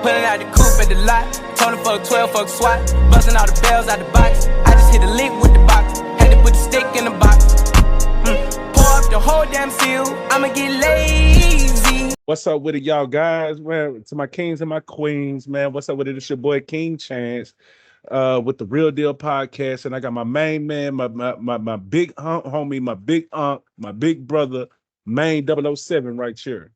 Pulling out the coupe at the lot. Told him fuck 12, fuck SWAT. Busting all the bells out the box. I just hit a lick with the box. Had to put the stick in the box. Pour up the whole damn seal. I'ma get lazy. What's up with it, y'all guys? Man, to my kings and my queens, man. What's up with it? It's your boy King Chance with the Real Deal Podcast. And I got my main man, my big homie, my big unc, my big brother, main 007 right here.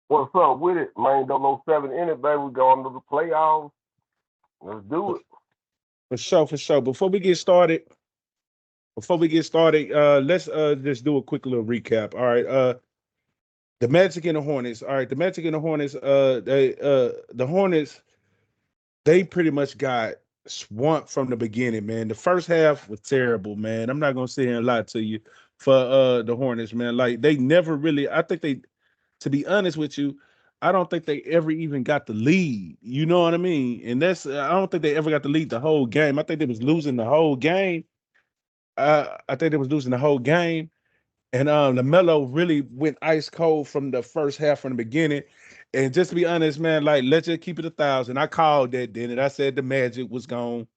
What's up with it? Man, 007 in it, baby. We going to the playoffs. Let's do it. For sure. Before we get started, let's just do a quick little recap. All right. The Magic and the Hornets. All right, the Magic and the Hornets, the Hornets, they pretty much got swamped from the beginning, man. The first half was terrible, man. I'm not gonna sit here and lie to you for the Hornets, man. Like they never really, I think they, to be honest with you, I don't think they ever even got the lead. You know what I mean? And that's I don't think they ever got the lead the whole game. I think they was losing the whole game. I think they was losing the whole game. And LaMelo really went ice cold from the first half from the beginning. And just to be honest, man, like let's just keep it 1,000. I called that, didn't it? I said the Magic was gone.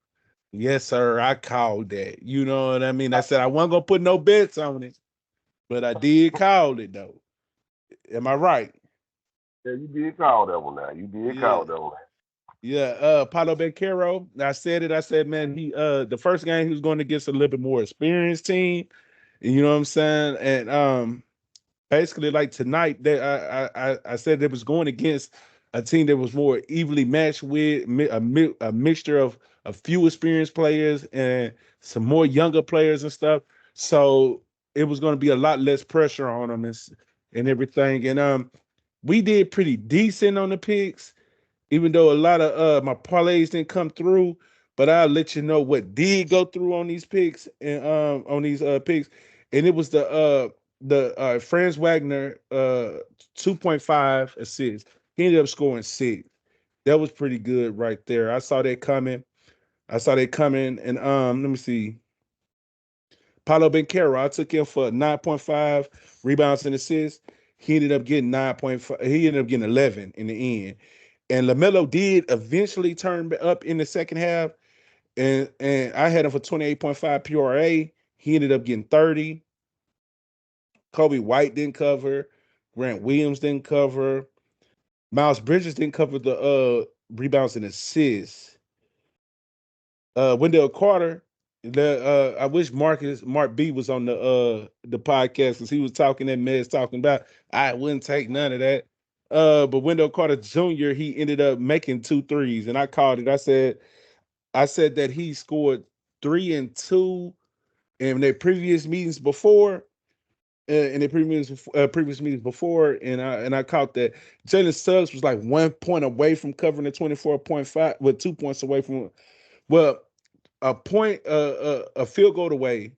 Yes, sir. I called that. You know what I mean? I said I wasn't gonna put no bets on it, but I did call it though. Am I right? Yeah, you did call that one now. You did call that one. Yeah, Paulo Beccaro. I said it. I said, man, he the first game he was going against a little bit more experienced team. You know what I'm saying? And basically, like tonight, I said it was going against a team that was more evenly matched with a mixture of a few experienced players and some more younger players and stuff. So it was going to be a lot less pressure on them and everything. And we did pretty decent on the picks, even though a lot of my parlays didn't come through. But I'll let you know what did go through on these picks and on these picks, and it was the Franz Wagner 2.5 assists. He ended up scoring 6. That was pretty good right there. I saw that coming. And let me see. Paulo Bencaro, I took him for 9.5 rebounds and assists. He ended up getting 9.5. He ended up getting 11 in the end. And LaMelo did eventually turn up in the second half. And I had him for 28.5 PRA. He ended up getting 30. Kobe White didn't cover. Grant Williams didn't cover. Miles Bridges didn't cover the rebounds and assists. Wendell Carter. I wish Mark B was on the podcast because he was talking that mess, talking about I wouldn't take none of that. But Wendell Carter Jr. he ended up making 2 threes, and I called it. I said that he scored 3 and 2 in their previous meetings before. In the previous meetings before, and I caught that Jalen Suggs was like 1 point away from covering the 24.5, with 2 points away from, well, a point, a field goal away,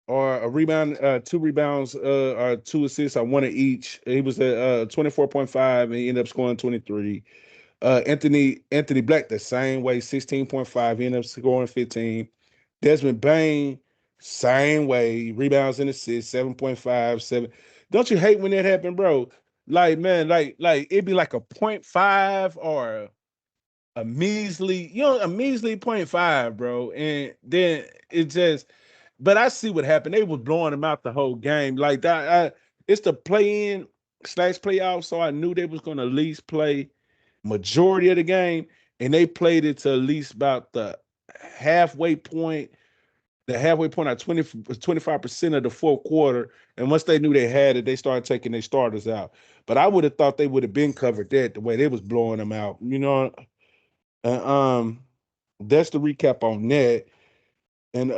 or a rebound, 2 rebounds, or 2 assists, or 1 of each. He was at 24.5, and he ended up scoring 23. Anthony Black the same way, 16.5. He ended up scoring 15. Desmond Bain, same way, rebounds and assists, 7.5, 7. Don't you hate when that happened, bro? Like, man, like it'd be like a 0.5 or a measly, a measly 0.5, bro. And then it just, but I see what happened. They was blowing them out the whole game. Like that, it's the play-in / playoff, so I knew they was going to at least play majority of the game, and they played it to at least about halfway point at 25% of the fourth quarter. And once they knew they had it, they started taking their starters out. But I would have thought they would have been covered that the way they was blowing them out, And that's the recap on that. And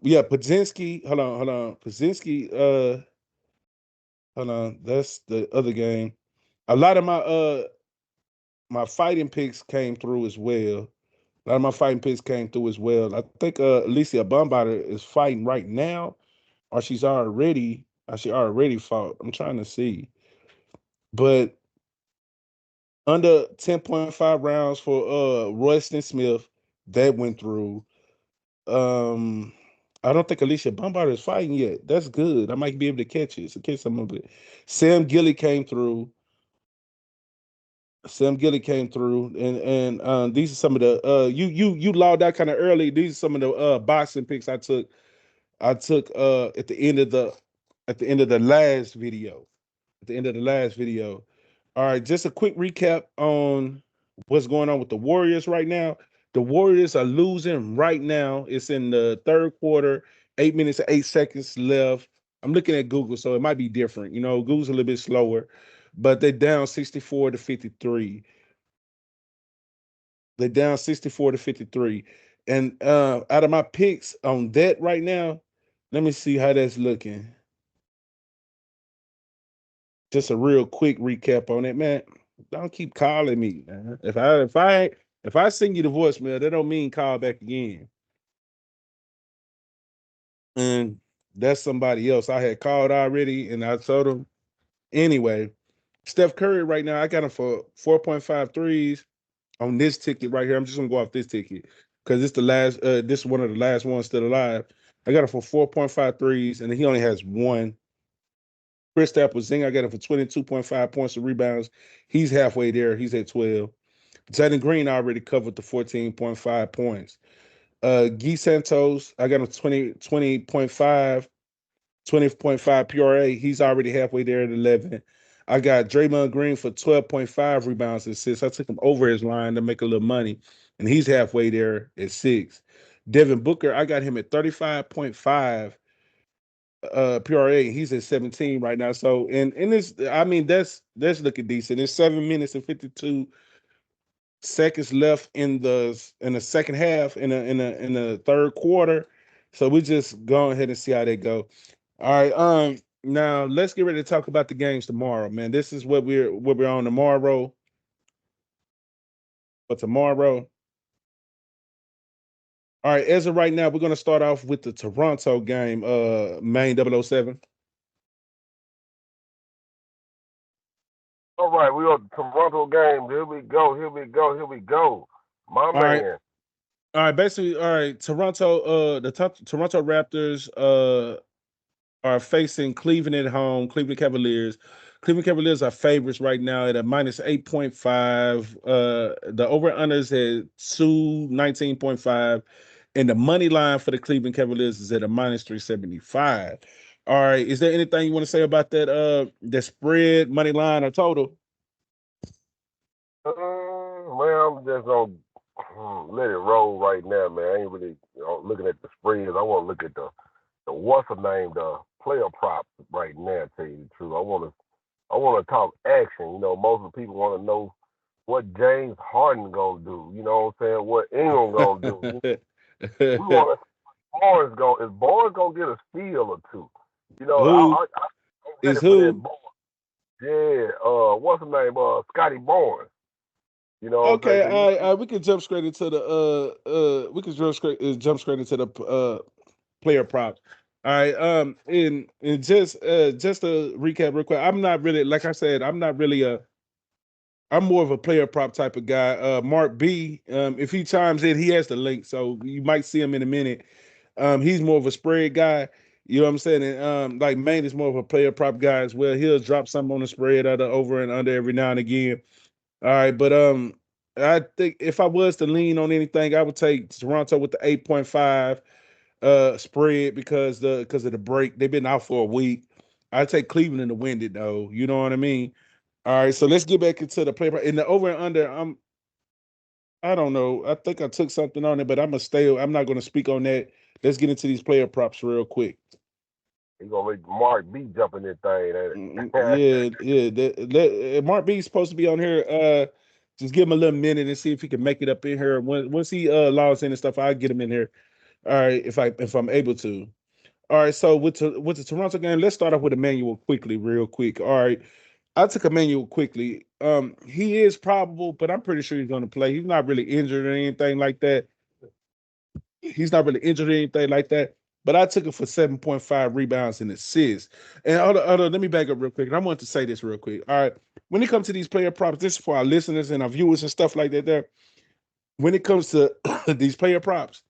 yeah, Podzinski, hold on. Podzinski, hold on, that's the other game. A lot of my fighting picks came through as well. A lot of my fighting picks came through as well. I think Alicia Bumbader is fighting right now, or she already fought. I'm trying to see. But under 10.5 rounds for Royston Smith, that went through. I don't think Alicia Bumbader is fighting yet. That's good. I might be able to catch some of it. Sam Gilly came through. Sam Gilly came through, and these are some of the you logged out kind of early. These are some of the boxing picks I took. I took at the end of the last video. At the end of the last video. All right, just a quick recap on what's going on with the Warriors right now. The Warriors are losing right now. It's in the third quarter, 8 minutes and 8 seconds left. I'm looking at Google, so it might be different. You know, Google's a little bit slower, but they're down 64 to 53. They're down 64 to 53. And out of my picks on that right now, let me see how that's looking. Just a real quick recap on it, man. Don't keep calling me, man. If I send you the voicemail, that don't mean call back again. And that's somebody else. I had called already, and I told him anyway. Steph Curry right now, I got him for 4.5 threes on this ticket right here. I'm just gonna go off this ticket because it's the last. This is one of the last ones still alive. I got him for 4.5 threes, and he only has one. Kristaps Zing, I got him for 22.5 points and rebounds. He's halfway there. He's at 12. Jalen Green already covered the 14.5 points. Guy Santos, I got him 20.5, 20.5 PRA. He's already halfway there at 11. I got Draymond Green for 12.5 rebounds and assists. I took him over his line to make a little money, and he's halfway there at 6. Devin Booker, I got him at 35.5 PRA. He's at 17 right now. So and this, I mean, that's looking decent. It's 7 minutes and 52 seconds left in the second half in the third quarter. So we just go ahead and see how they go. All right. Now let's get ready to talk about the games tomorrow, man. This is what we're on tomorrow. But tomorrow. All right, as of right now, we're gonna start off with the Toronto game, main 007. All right, we on the Toronto game. Here we go. Here we go. Here we go. My All right. man. All right, basically, all right. Toronto, Toronto Raptors, are facing Cleveland at home. Cleveland Cavaliers. Cleveland Cavaliers are favorites right now at a minus 8.5. The over unders at 219.5, and the money line for the Cleveland Cavaliers is at a minus 375. All right, is there anything you want to say about that? The spread, money line, or total? Well, I'm just gonna let it roll right now, man. I ain't really looking at the spreads. I want to look at the what's the name, the player props right now. To tell you the truth, I want to talk action. You know, most of the people want to know what James Harden gonna do. You know what I'm saying? What Ingram gonna do? We want to. Is Barnes gonna get a steal or two? You know, Who I'm is ready for that who? Barnes. Yeah. What's the name? Scotty Barnes. You know what I'm saying? Okay, 'Cause you know, we can jump straight into the we can jump straight into the player props. All right, and just to recap real quick, I'm not really, like I said, I'm more of a player prop type of guy. Mark B, if he chimes in, he has the link, so you might see him in a minute. He's more of a spread guy. You know what I'm saying? And like Maine is more of a player prop guy as well. He'll drop something on the spread or the over and under every now and again. All right, but I think if I was to lean on anything, I would take Toronto with the 8.5 spread because of the break. They've been out for a week. I take Cleveland to win it though. You know what I mean? All right, so let's get back into the play. In the over and under, I don't know. I think I took something on it, but I'm not gonna speak on that. Let's get into these player props real quick. he's gonna make Mark B jump in that thing, ain't it? Yeah, yeah. Mark B's supposed to be on here. Just give him a little minute and see if he can make it up in here. Once he logs in and stuff, I'll get him in here. All right, if I'm able to. All right, so with the Toronto game, let's start off with Emmanuel quickly, real quick. All right, I took Emmanuel quickly. He is probable, but I'm pretty sure he's going to play. He's not really injured or anything like that. He's not really injured or anything like that. But I took it for 7.5 rebounds and assists. And let me back up real quick. And I want to say this real quick. All right. When it comes to these player props, this is for our listeners and our viewers and stuff like that there. When it comes to these player props,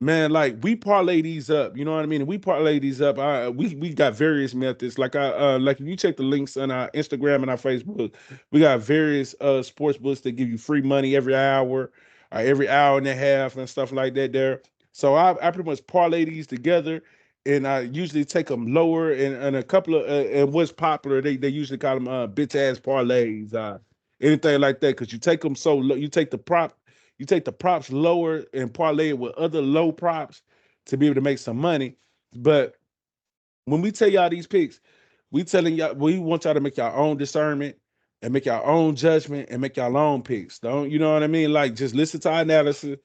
Man, like we parlay these up, you know what I mean? And we parlay these up. We got various methods. Like if you check the links on our Instagram and our Facebook, we got various sports books that give you free money every hour and a half and stuff like that there. So I pretty much parlay these together, and I usually take them lower and a couple of and what's popular they usually call them bitch ass parlays, anything like that, because you take them so low, you take the props lower and parlay it with other low props to be able to make some money. But when we tell y'all these picks, we want y'all to make your own discernment and make your own judgment and make your own picks. Don't you know what I mean? Like just listen to our analysis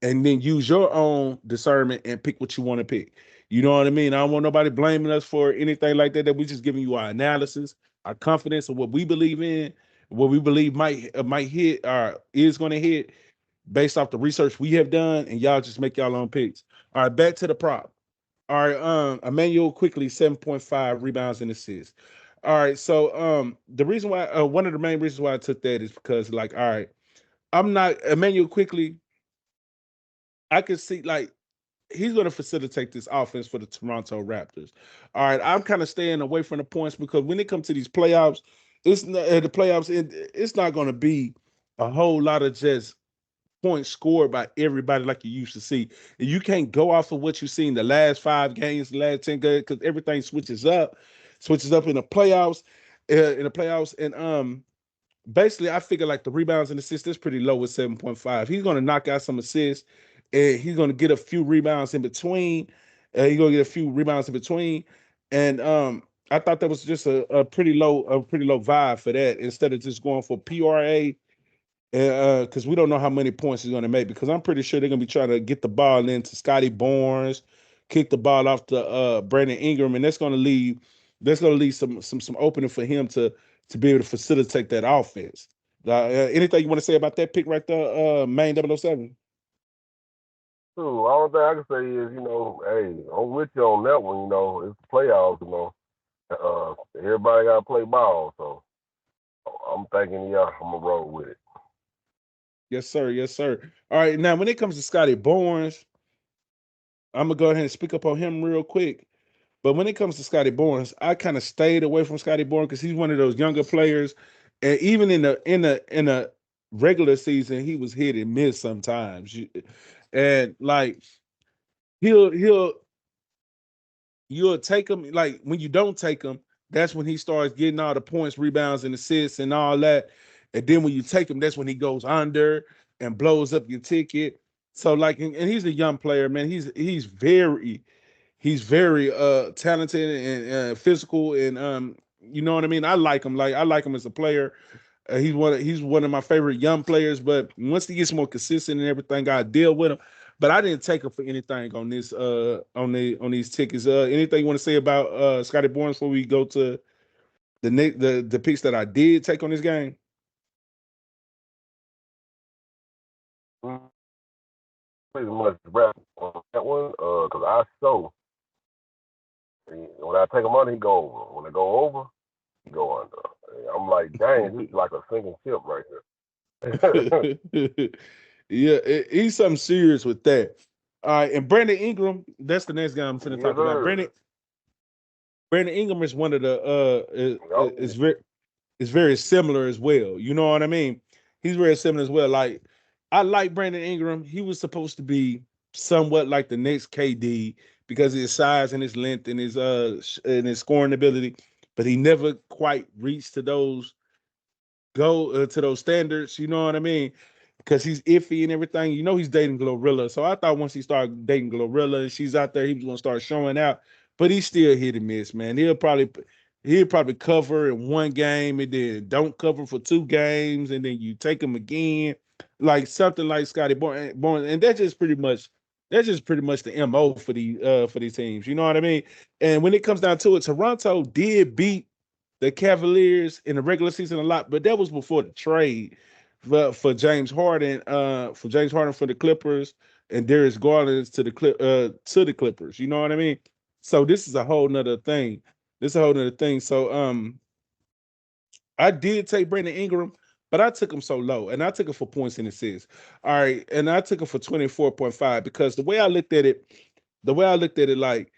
and then use your own discernment and pick what you want to pick. You know what I mean? I don't want nobody blaming us for anything like that. That we just giving you our analysis, our confidence of what we believe in, what we believe might hit or is going to hit based off the research we have done, and y'all just make y'all own picks. All right, back to the prop. All right, Emmanuel quickly 7.5 rebounds and assists. All right, so the reason why one of the main reasons why I took that is because like, all right, I'm not Emmanuel quickly. I can see like he's going to facilitate this offense for the Toronto Raptors. All right, I'm kind of staying away from the points because when it comes to these playoffs, it's not going to be a whole lot of just points scored by everybody like you used to see. And you can't go off of what you see in the last 5 games, the last 10 games, because everything switches up in the playoffs, and basically I figure like the rebounds and assists is pretty low with 7.5. He's gonna knock out some assists, and he's gonna get a few rebounds in between. He's gonna get a few rebounds in between, and I thought that was just a pretty low vibe for that instead of just going for PRA because we don't know how many points he's going to make. Because I'm pretty sure they're going to be trying to get the ball into Scotty Barnes, kick the ball off to Brandon Ingram, and that's going to leave some opening for him to be able to facilitate that offense. Anything you want to say about that pick right there, main 007? So all thing I can say is, hey, I'm with you on that one. It's playoffs. Everybody got to play ball. So I'm thinking, yeah, I'm gonna roll with it. Yes, sir. Yes, sir. All right. Now, when it comes to Scotty Barnes, I'm gonna go ahead and speak up on him real quick. But when it comes to Scotty Barnes, I kind of stayed away from Scotty Barnes because he's one of those younger players, and even in the regular season, he was hit and miss sometimes. And like he'll you'll take him like when you don't take him, that's when he starts getting all the points, rebounds, and assists and all that. And then when you take him, that's when he goes under and blows up your ticket. So like, and he's a young player, man. He's very talented and physical, and you know what I mean. I like him as a player. He's one of my favorite young players, but once he gets more consistent and everything, I deal with him. But I didn't take him for anything on this on these tickets. Anything you want to say about Scotty Barnes before we go to the picks that I did take on this game? Mm, Pretty much wrap on that one. Cause I saw when I take him under, he go over. When I go over, he go under. I'm like, dang, this is like a sinking ship right here. Yeah, he's something serious with that. All right, and Brandon Ingram, that's the next guy I'm finna Yes, talk about. sir. Brandon Ingram is one of the Oh, is very similar as well. You know what I mean? He's very similar as well. Like I like Brandon Ingram. He was supposed to be somewhat like the next KD because of his size and his length and his scoring ability, but he never quite reached to those go to those standards. You know what I mean? Because he's iffy and everything. You know he's dating Glorilla. So I thought once he started dating Glorilla and she's out there, he was gonna start showing out. But he's still hit and miss, man. He'll probably cover in one game and then don't cover for 2 games, and then you take him again. Like something like Scotty Barnes. And that's just pretty much the MO for these teams. You know what I mean? And when it comes down to it, Toronto did beat the Cavaliers in the regular season a lot, but that was before the trade for James Harden, for the Clippers and Darius Garland to the Clippers. You know what I mean? So this is a whole nother thing. So I did take Brandon Ingram, but I took him so low, and I took it for points and assists. All right, and I took it for 24.5 because the way I looked at it, like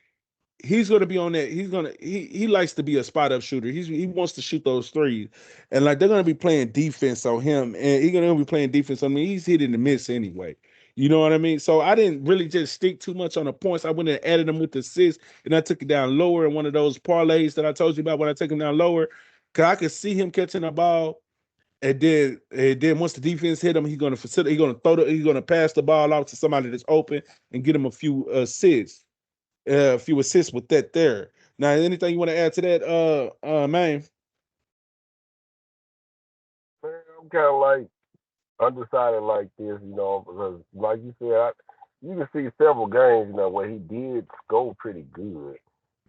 he's going to be on that. He likes to be a spot up shooter. He wants to shoot those threes, and like they're going to be playing defense on him, and he's going to be playing defense on me. He's hitting the miss anyway. You know what I mean? So I didn't really just stick too much on the points. I went and added them with the assists, and I took it down lower in one of those parlays that I told you about when I take him down lower, because I could see him catching the ball. And then once the defense hit him, he's gonna facilitate. He's gonna pass the ball out to somebody that's open and get him a few assists with that there. Now, anything you want to add to that, man? Man, I'm kind of like undecided like this, because like you said, you can see several games, where he did score pretty good.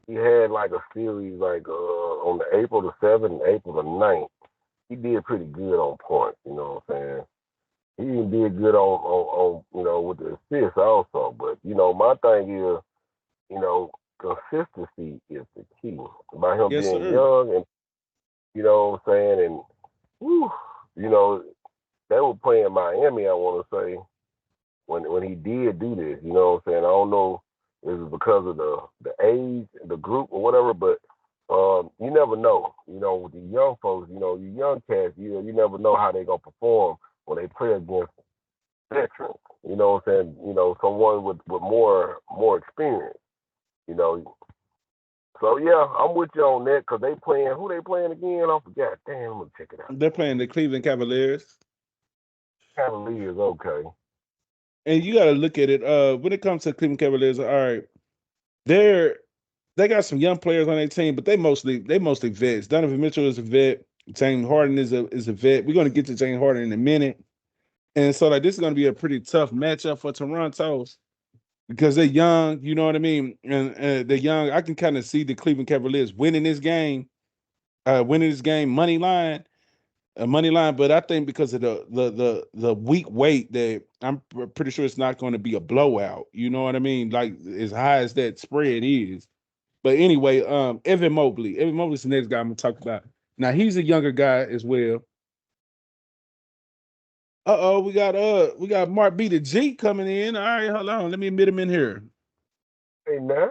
He had like a series like on the April the 7th and April the 9th. He did pretty good on points, you know what I'm saying? He even did good on with the assists also. But, my thing is, consistency is the key. By him Yes, being sir. young and, what I'm saying, and, whew, you know, they were playing Miami, I want to say, when he did do this. You know what I'm saying? I don't know if it was because of the age, the group, or whatever, but you never know. With the young folks, you young cats, you never know how they're gonna perform when they play against veterans. You know what I'm saying? Someone with more experience. You know. So yeah, I'm with you on that because they playing. Who they playing again? I forgot. Damn, I'm gonna check it out. They're playing the Cleveland Cavaliers, Cavaliers, okay. and you got to look at it. When it comes to Cleveland Cavaliers, all right, they're they got some young players on their team, but they mostly vets. Donovan Mitchell is a vet. James Harden is a vet. We're gonna get to James Harden in a minute, and so like this is gonna be a pretty tough matchup for Toronto because they're young. You know what I mean? And they're young. I can kind of see the Cleveland Cavaliers winning this game money line. A money line, but I think because of the weak weight that pretty sure it's not going to be a blowout. You know what I mean? Like as high as that spread is. But anyway, Evan Mobley. Evan Mobley's the next guy I'm gonna talk about. Now he's a younger guy as well. We got Mark B the G coming in. All right, hold on. Let me admit him in here. Hey now,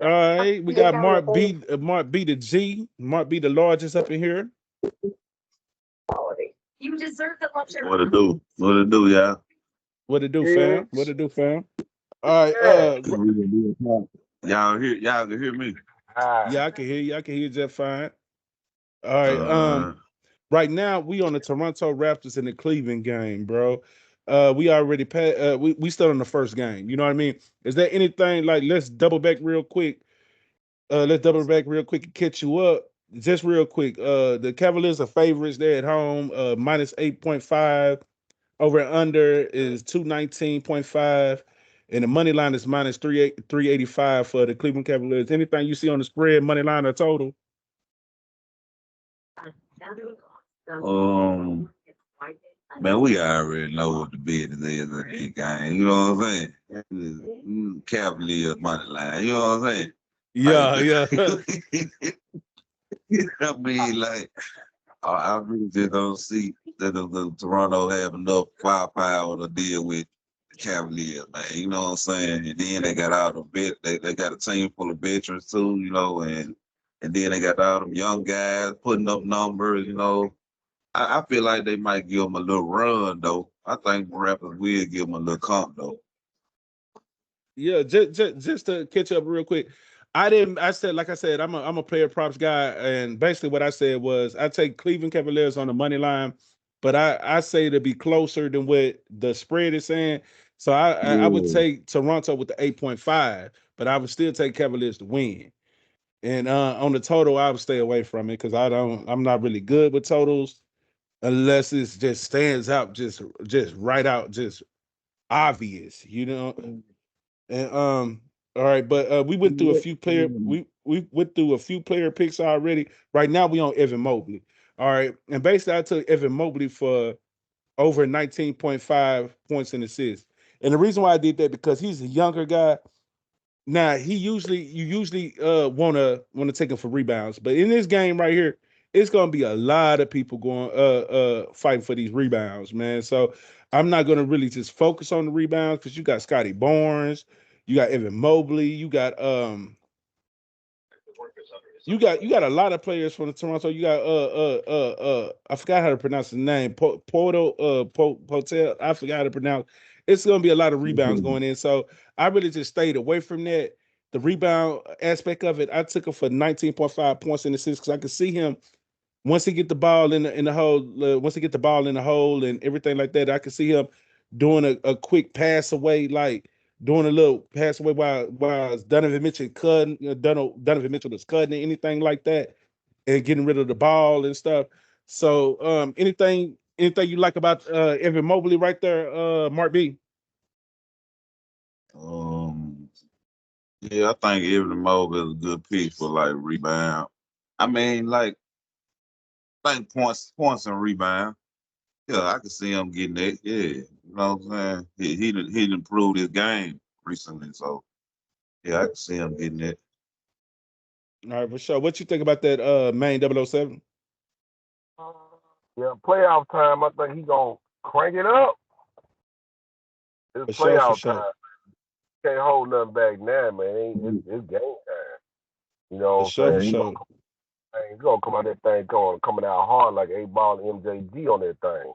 All right, we got Mark B the G, Mark B the largest up in here. What it do? What it do, y'all? What it do, yeah, fam? What it do, fam? All right, yeah. Y'all can hear me. yeah, Ah, I can hear you. I can hear you just fine. All right. Uh, Right now we on the Toronto Raptors in the Cleveland game, bro. We already we still on the first game. You know what I mean? Is there anything like let's double back real quick? Let's double back real quick and catch you up. Just real quick. The Cavaliers are favorites. They're at home, minus 8.5. Over and under is 219.5. And the money line is minus 385 for the Cleveland Cavaliers. Anything you see on the spread, money line or total? um, man, we already know what the business is in this game. You know what I'm saying? Cavaliers money line. You know what I'm saying? Yeah, Like, yeah. I mean, like, I really just don't see that the Toronto have enough firepower to deal with the Cavaliers, man. You know what I'm saying? And then they got all the they got a team full of veterans too, and then they got all them young guys putting up numbers, I feel like they might give them a little run though. I think Raptors will give them a little comp though. Yeah, just to catch up real quick. I didn't. I said, like I said, I'm a player props guy, and basically what I said was I take Cleveland Cavaliers on the money line, but I say to be closer than what the spread is saying. So I would Yeah. take Toronto with the 8.5, but I would still take Cavaliers to win. And on the total, I would stay away from it because I'm not really good with totals unless it just stands out, just right out, just obvious, you know. And all right, but we went through a few player we went through a few player picks already. Right now we on Evan Mobley. All right. And basically I took Evan Mobley for over 19.5 points and assists. And the reason why I did that because he's a younger guy Now you usually wanna take him for rebounds, but in this game right here, it's gonna be a lot of people going fighting for these rebounds, man. So I'm not gonna really just focus on the rebounds because you got Scotty Barnes, you got Evan Mobley, you got a lot of players from the Toronto. You got I forgot how to pronounce his name. Potel. I forgot how to pronounce. It's gonna be a lot of rebounds going in. So I really just stayed away from that. The rebound aspect of it, I took him for 19.5 points in the six because I could see him once he get the ball in the hole, once he get the ball in the hole and everything like that, I could see him doing a quick pass away, like doing a little pass away while Donovan Mitchell cutting, Donovan Mitchell was cutting anything like that, and getting rid of the ball and stuff. So anything you like about Evan Mobley right there, Mark B? Um, yeah, I think Evan Mobley is a good pick for like rebound. I mean, like, I think points and rebound. Yeah, I can see him getting that. Yeah, you know what I'm saying? He improved his game recently, so yeah, I can see him getting that. All right, for sure. What you think about that main 007? Yeah, playoff time. I think he gonna crank it up. It's For sure, for playoff sure, time. Can't hold nothing back now, man. It's game time. You for know what sure, I'm for saying? sure. He's gonna come out that thing coming out hard like 8 Ball and MJG on that thing.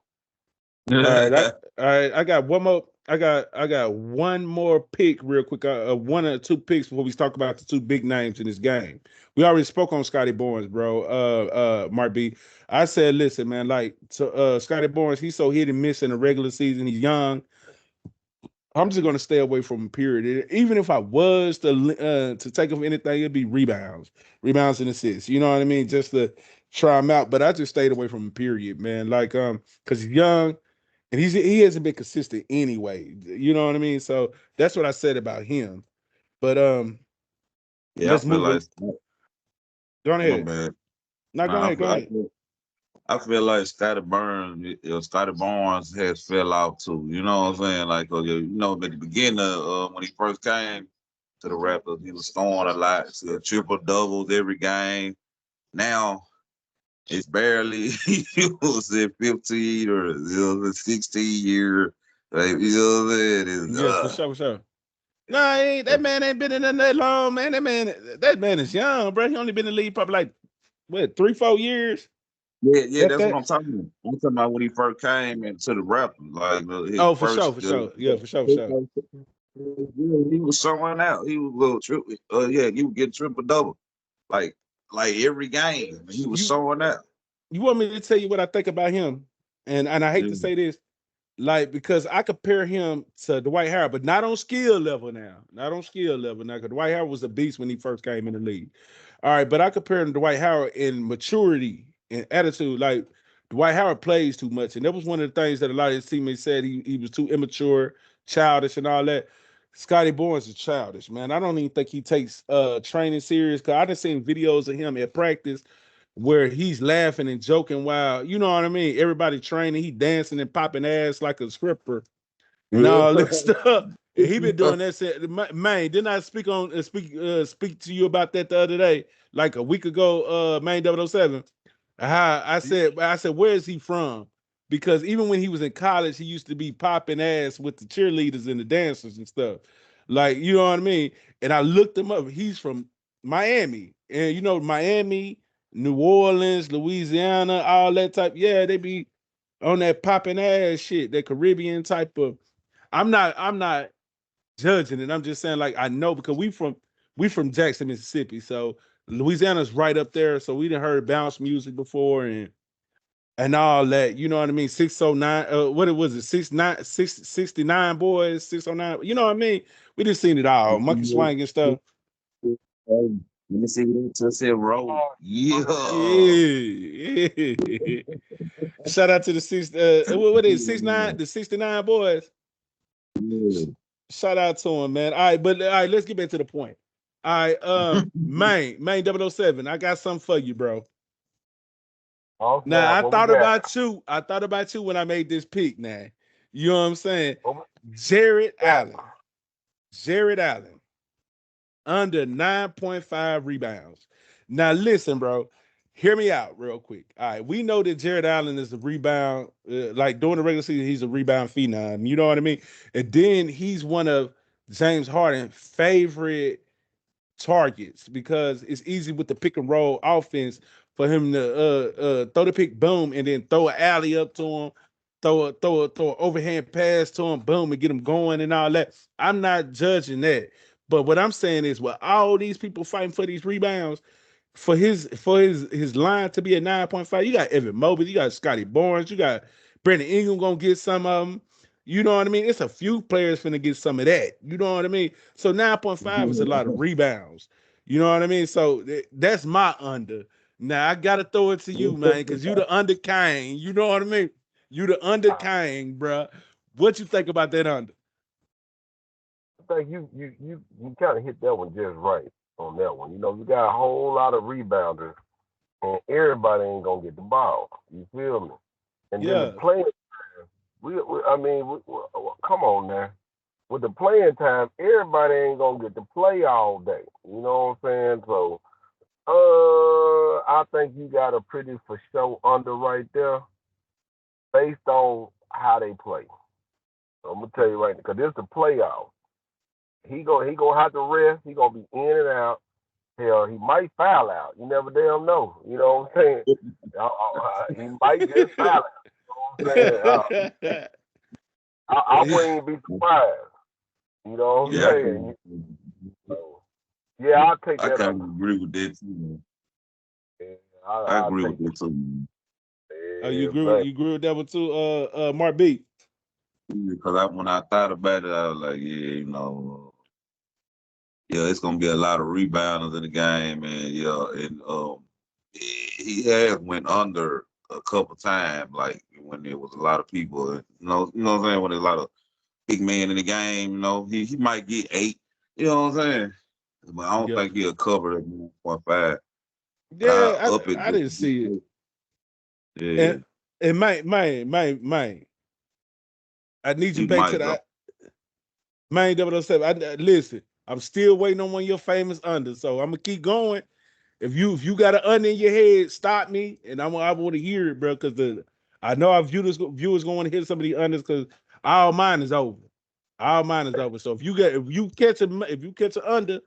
All right, I got one more. I got one more pick real quick. One or two picks before we talk about the two big names in this game. We already spoke on Scotty Barnes, bro. Mark B. I said, listen, man, like Scotty Barnes, he's so hit and miss in the regular season. He's young. I'm just gonna stay away from him. Period. Even if I was to take him for anything, it'd be rebounds and assists. You know what I mean? Just to try him out. But I just stayed away from him. Period, man. Like because he's young and he hasn't been consistent anyway. You know what I mean? So that's what I said about him. But Yeah, I let's feel move like him. Go my ahead. bad. No, go Nah, ahead. Go ahead. I feel like Scotty Barnes has fell off too. You know what I'm saying? Like, you know, at the beginning, when he first came to the Raptors, he was scoring a lot, so triple doubles every game. Now it's barely he was at 15 or 16 year. Like, you know what I'm saying? It's, Yeah, for sure, for sure. No, that man ain't been in there that long, man. That man is young, bro. He only been in the league probably like what 3 4 years. yeah, If that's what that. I'm talking about. I'm talking about when he first came into the Raptors, like his Oh, for sure, first. for sure. Yeah, for sure, for sure. He was showing out. He was little triple. Yeah, he would get triple double, like every game. He was You showing out. you want me to tell you what I think about him? And I hate to Yeah. say this, like because I compare him to Dwight Howard, but not on skill level now. Not on skill level now, because Dwight Howard was a beast when he first came in the league. All right, but I compare him to Dwight Howard in maturity and attitude. Like Dwight Howard plays too much, and that was one of the things that a lot of his teammates said he was too immature, childish, and all that. Scotty Barnes is childish, man. I don't even think he takes training serious. Cause I done seen videos of him at practice where he's laughing and joking while you know what I mean. Everybody training, he dancing and popping ass like a stripper and all this stuff. And he been doing that. Man, didn't I speak to you about that the other day, like a week ago? Main 007. How I said, where is he from? Because even when he was in college, he used to be popping ass with the cheerleaders and the dancers and stuff. Like, you know what I mean? And I looked him up. He's from Miami. And you know, Miami, New Orleans, Louisiana, all that type. Yeah, they be on that popping ass shit, that Caribbean type of. I'm not judging it. I'm just saying, like, I know because we from Jackson, Mississippi. So Louisiana's right up there. So we done heard bounce music before and all that. You know what I mean? 609, what it was it, 69 boys, 609. You know what I mean? We just seen it all. Monkey swing and stuff. Let me see what it said. Roll. Yeah. Yeah, yeah. Shout out to the what is it, 69, the 69 boys. Yeah. Shout out to him, man. All right, but all right, let's get back to the point. All right, main 007. I got something for you, bro. Oh Now snap! I What we thought got? about you. I thought about you when I made this pick. Now, you know what I'm saying? What we Jared got? Allen. Jared Allen. under 9.5 rebounds. Now listen, bro. Hear me out real quick. All right, we know that Jared Allen is a rebound, like during the regular season, he's a rebound phenom. You know what I mean? And then he's one of James Harden's favorite targets because it's easy with the pick and roll offense for him to throw the pick, boom, and then throw an alley up to him, throw an overhand pass to him, boom, and get him going and all that. I'm not judging that, but what I'm saying is, with all these people fighting for these rebounds, for his line to be at 9.5, you got Evan Mobley, you got Scotty Barnes, you got Brandon Ingram gonna get some of them. You know what I mean? It's a few players finna get some of that. You know what I mean? So 9.5 is a lot of rebounds. You know what I mean? So that's my under. Now I gotta throw it to you, man, because you the under king. You know what I mean? You the under king, bruh. What you think about that under? I think you kind of hit that one just right on that one. You know, you got a whole lot of rebounders, and everybody ain't gonna get the ball. You feel me? And then the Yeah. playing, I mean, come on now. With the playing time, everybody ain't gonna get to play all day. You know what I'm saying? So, I think you got a pretty for sure under right there, based on how they play. So I'm gonna tell you right now, because this the playoff. He gonna have to rest. He gonna be in and out. Hell, he might foul out. You never damn know. You know what I'm saying? He might just foul out. You know what I'm saying? I wouldn't even be surprised. You know what I'm Yeah, saying? So, yeah, I'll take I that kind under. of agree with that too, man. Yeah, I I'll agree take with that too, man. Oh, it. you Yeah, agree? but You agree with that one too, Mark B? Because when I thought about it, I was like, yeah, yeah, it's gonna be a lot of rebounders in the game, and yeah, and he has went under a couple times, like when there was a lot of people, what I'm saying, when there's a lot of big men in the game, he might get 8, you know what I'm saying, but I don't Yeah. think he'll cover the 1.5, but I'll Yeah, up it I just didn't see it. yeah, And man, I need you he back to might go. that. Man, 007. Listen, I'm still waiting on one of your famous unders, so I'm gonna keep going. If you got an under in your head, stop me, and I want to hear it, bro. Because I know our viewers going to hear some of the unders because all mine is over. All mine is over. So if you catch an under,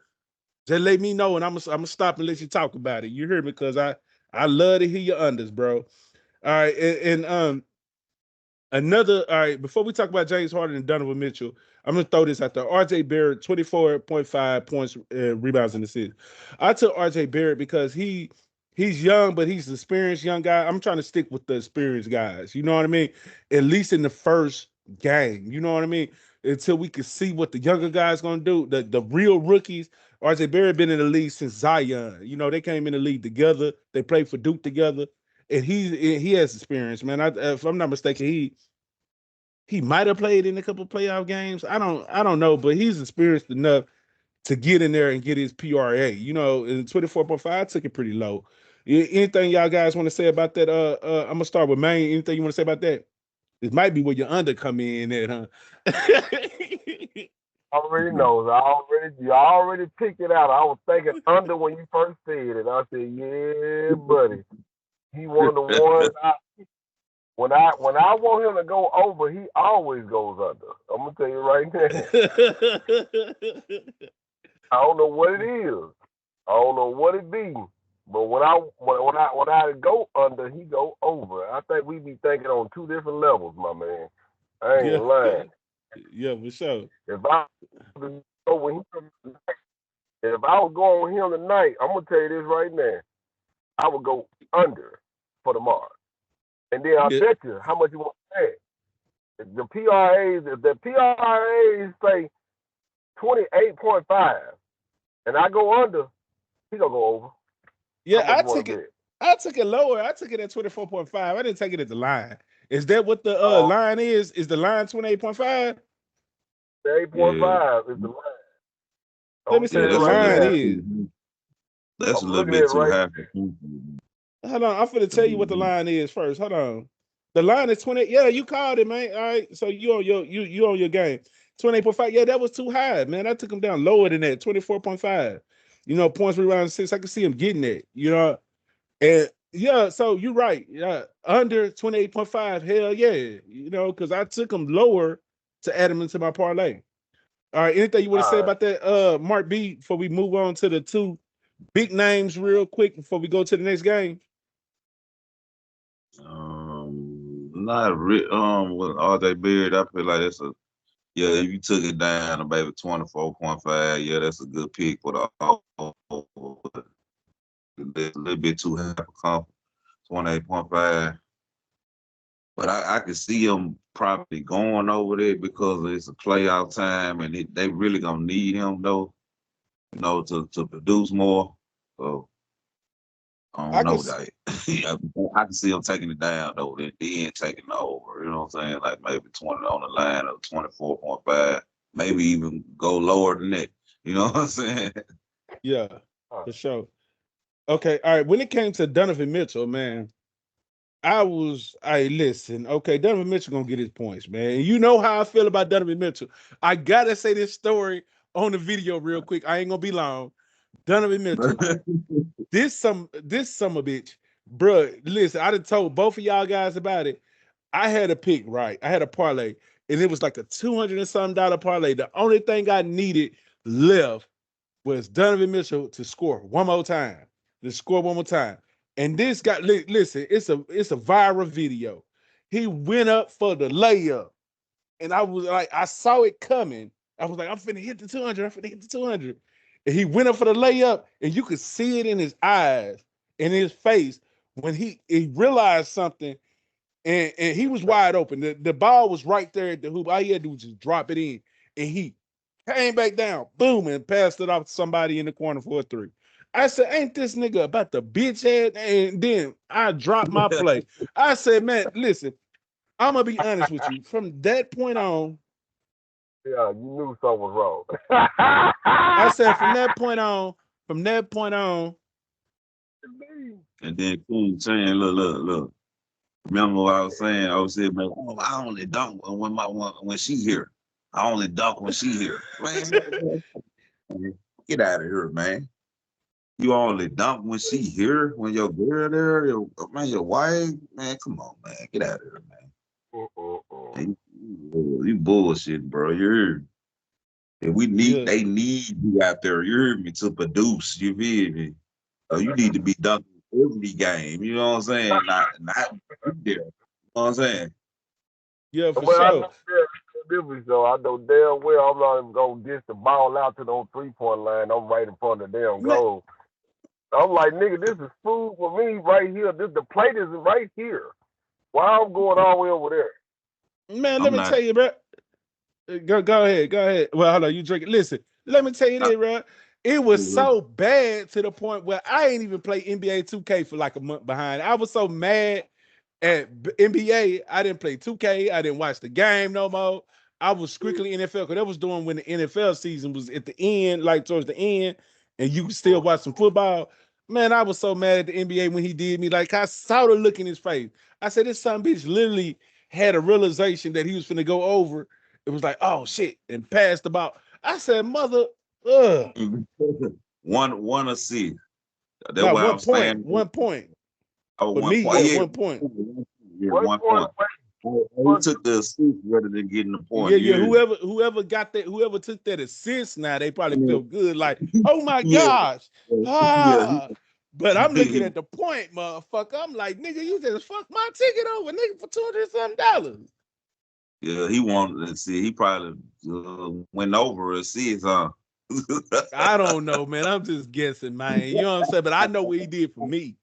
just let me know, and I'm gonna stop and let you talk about it. You hear me? Because I love to hear your unders, bro. All right, and all right, before we talk about James Harden and Donovan Mitchell, I'm gonna throw this out there. RJ Barrett, 24.5 points, rebounds in the season. I took RJ Barrett because he's young, but he's an experienced young guy. I'm trying to stick with the experienced guys. You know what I mean? At least in the first game. You know what I mean? Until we can see what the younger guys gonna do. The real rookies. RJ Barrett been in the league since Zion. You know, they came in the league together. They played for Duke together. And he has experience, man. If I'm not mistaken, he might have played in a couple playoff games. I don't know, but he's experienced enough to get in there and get his PRA. You know, in 24.5, I took it pretty low. Anything y'all guys want to say about that? I'm gonna start with Maine. Anything you want to say about that? It might be where your under come in at, huh? already knows. You already picked it out. I was thinking under when you first said it. I said, yeah, buddy. He one of the ones. When I want him to go over, he always goes under. I'm gonna tell you right now. I don't know what it is. I don't know what it be. But when I go under, he go over. I think we be thinking on two different levels, my man. I Yeah, ain't lying. yeah, for sure. If I go with him, if I was going with him tonight, I'm gonna tell you this right now. I would go under for tomorrow, and then I Yeah, bet you how much you want to pay. If the PRAs say 28.5, and I go under, he gonna go over. How yeah. much you want to bet? I took it lower. I took it at 24.5. I didn't take it at the line. Is that what the Oh, line is? Is the line 28.5? Yeah, 8.5 is the line. I'm Let me gonna see tell yeah, what you the that's a right little line now. bit is. too. That's a I'm little looking at it bit too right high now. for two. Hold on, I'm finna tell you what the line is first. Hold on. The line is 20. Yeah, you called it, man. All right. So you on your game. 28.5. Yeah, that was too high, man. I took him down lower than that, 24.5. Points around 6. I could see him getting that, And yeah, so you're right. Yeah, under 28.5, hell yeah. Because I took him lower to add him into my parlay. All right, anything you want to say about that, Mark B, before we move on to the two big names real quick before we go to the next game? Not with RJ Beard, I feel like that's if you took it down to maybe 24.5, yeah, that's a good pick for the a little bit too high for comfort, 28.5. But I can see them probably going over there because it's a playoff time and they really gonna need him though, to produce more. So I I don't can know that. I can see them taking it down though, then taking it over. You know what I'm saying? Like maybe 20 on the line or 24.5, maybe even go lower than that. You know what I'm saying? Yeah, for sure. Okay, all right. When it came to Donovan Mitchell, man, listen, okay, Donovan Mitchell gonna get his points, man. You know how I feel about Donovan Mitchell. I gotta say this story on the video real quick. I ain't gonna be long. Donovan Mitchell, this summer bitch, bruh. Listen, I done told both of y'all guys about it. I had a pick, right? I had a parlay, and it was like a $200 and something parlay. The only thing I needed left was Donovan Mitchell to score one more time. To score one more time. And this guy, listen, it's a viral video. He went up for the layup. And I was like, I saw it coming. I was like, I'm finna hit the 200. I'm finna hit the 200. And he went up for the layup, and you could see it in his eyes, in his face, when he realized something, and he was wide open. The ball was right there at the hoop. All he had to do was just drop it in, and he came back down, boom, and passed it off to somebody in the corner for a three. I said, ain't this nigga about the bitch head? And then I dropped my play. I said, man, listen, I'm gonna be honest with you. From that point on, Yeah, you knew something was wrong. I said from that point on, And then Cool saying, look. Remember what I was saying? I was saying, man, oh, I only dunk when she here. I only dunk when she here. Man, get out of here, man. You only dunk when she here, when your girl there, your wife. Man, come on, man. Get out of here, man. You bullshit, bro. yeah, they need you out there, you hear me, to produce. You feel me? You need to be dunking every game. You know what I'm saying? Not there. You know what I'm saying? yeah, for Well, I sure. know difference though. I know damn well I'm not even gonna dish the ball out to the 3-point line. I'm right in front of the damn Man, goal. I'm like, nigga, this is food for me right here. The plate is right here. Why I'm going all the way over there? man, let I'm me not. tell you, bro. Go ahead. Go ahead. Well, hold on. You drink it. Listen, let me tell you this, bro. It was so bad to the point where I ain't even play NBA 2K for like a month behind. I was so mad at NBA. I didn't play 2K. I didn't watch the game no more. I was strictly NFL because that was doing when the NFL season was at the end, like towards the end, and you could still watch some football. Man, I was so mad at the NBA when he did me. Like I saw the look in his face. I said, this son bitch literally had a realization that he was finna go over. It was like, oh shit, and passed the ball. I said, mother, One assist. That's now why I'm saying. 1 point. Oh, For one me, point. yeah, Yeah, 1 point. yeah, One 1 point. point He away. took the assist rather than getting the point. Yeah. You Whoever got that, whoever took that assist, now they probably hear feel good, like, me? oh my Yeah, gosh, yeah, ah. But I'm looking he, at the point, motherfucker. I'm like, nigga, you just fucked my ticket over, nigga, for $200 something. yeah, he wanted to see. He probably went over assists, huh? I don't know, man. I'm just guessing, man. You know what I'm saying? But I know what he did for me.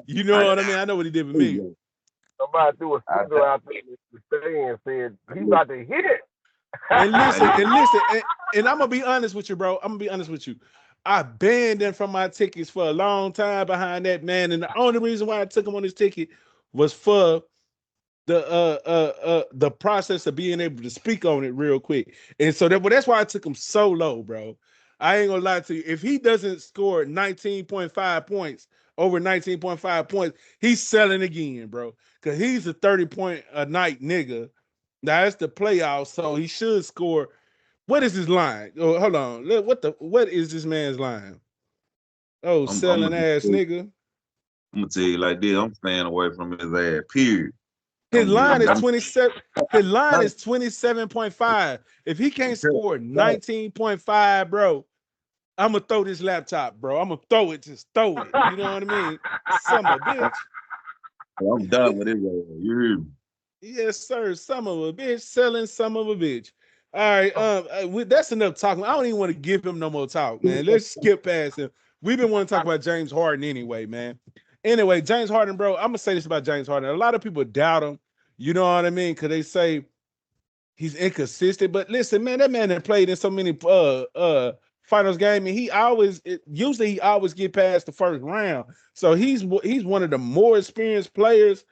You know I, what I mean? I know what he did for me. Somebody threw a I, signal out there in the stand said he about to hit it. And listen, I, and listen, and I'm gonna be honest with you, bro. I'm gonna be honest with you. I banned him from my tickets for a long time behind that man, and the only reason why I took him on his ticket was for the process of being able to speak on it real quick. And so that's why I took him so low, bro. I ain't gonna lie to you. If he doesn't score 19.5 points, over 19.5 points, he's selling again, bro. Because he's a 30 point a night nigga. Now it's the playoffs, so he should score. What is his line? Oh, hold on. What is this man's line? Oh, I'm selling gonna ass nigga. tell you like this. I'm staying away from his ass. Period. His I'm line is I'm 27. His line is 27.5. If he can't score 19.5, bro, I'm gonna throw this laptop, bro. I'm gonna throw it, just throw it. You know what I mean? Some of a bitch. I'm done with his ass. You hear me? Yes, sir. Some of a bitch selling some of a bitch. All right, that's enough talking. I don't even want to give him no more talk, man. Let's skip past him. We've been wanting to talk about James Harden anyway, man. Anyway, James Harden, bro. I'm gonna say this about James Harden. A lot of people doubt him. You know what I mean? Because they say he's inconsistent. But listen, man, that man that played in so many finals game, and usually he always get past the first round. So he's one of the more experienced players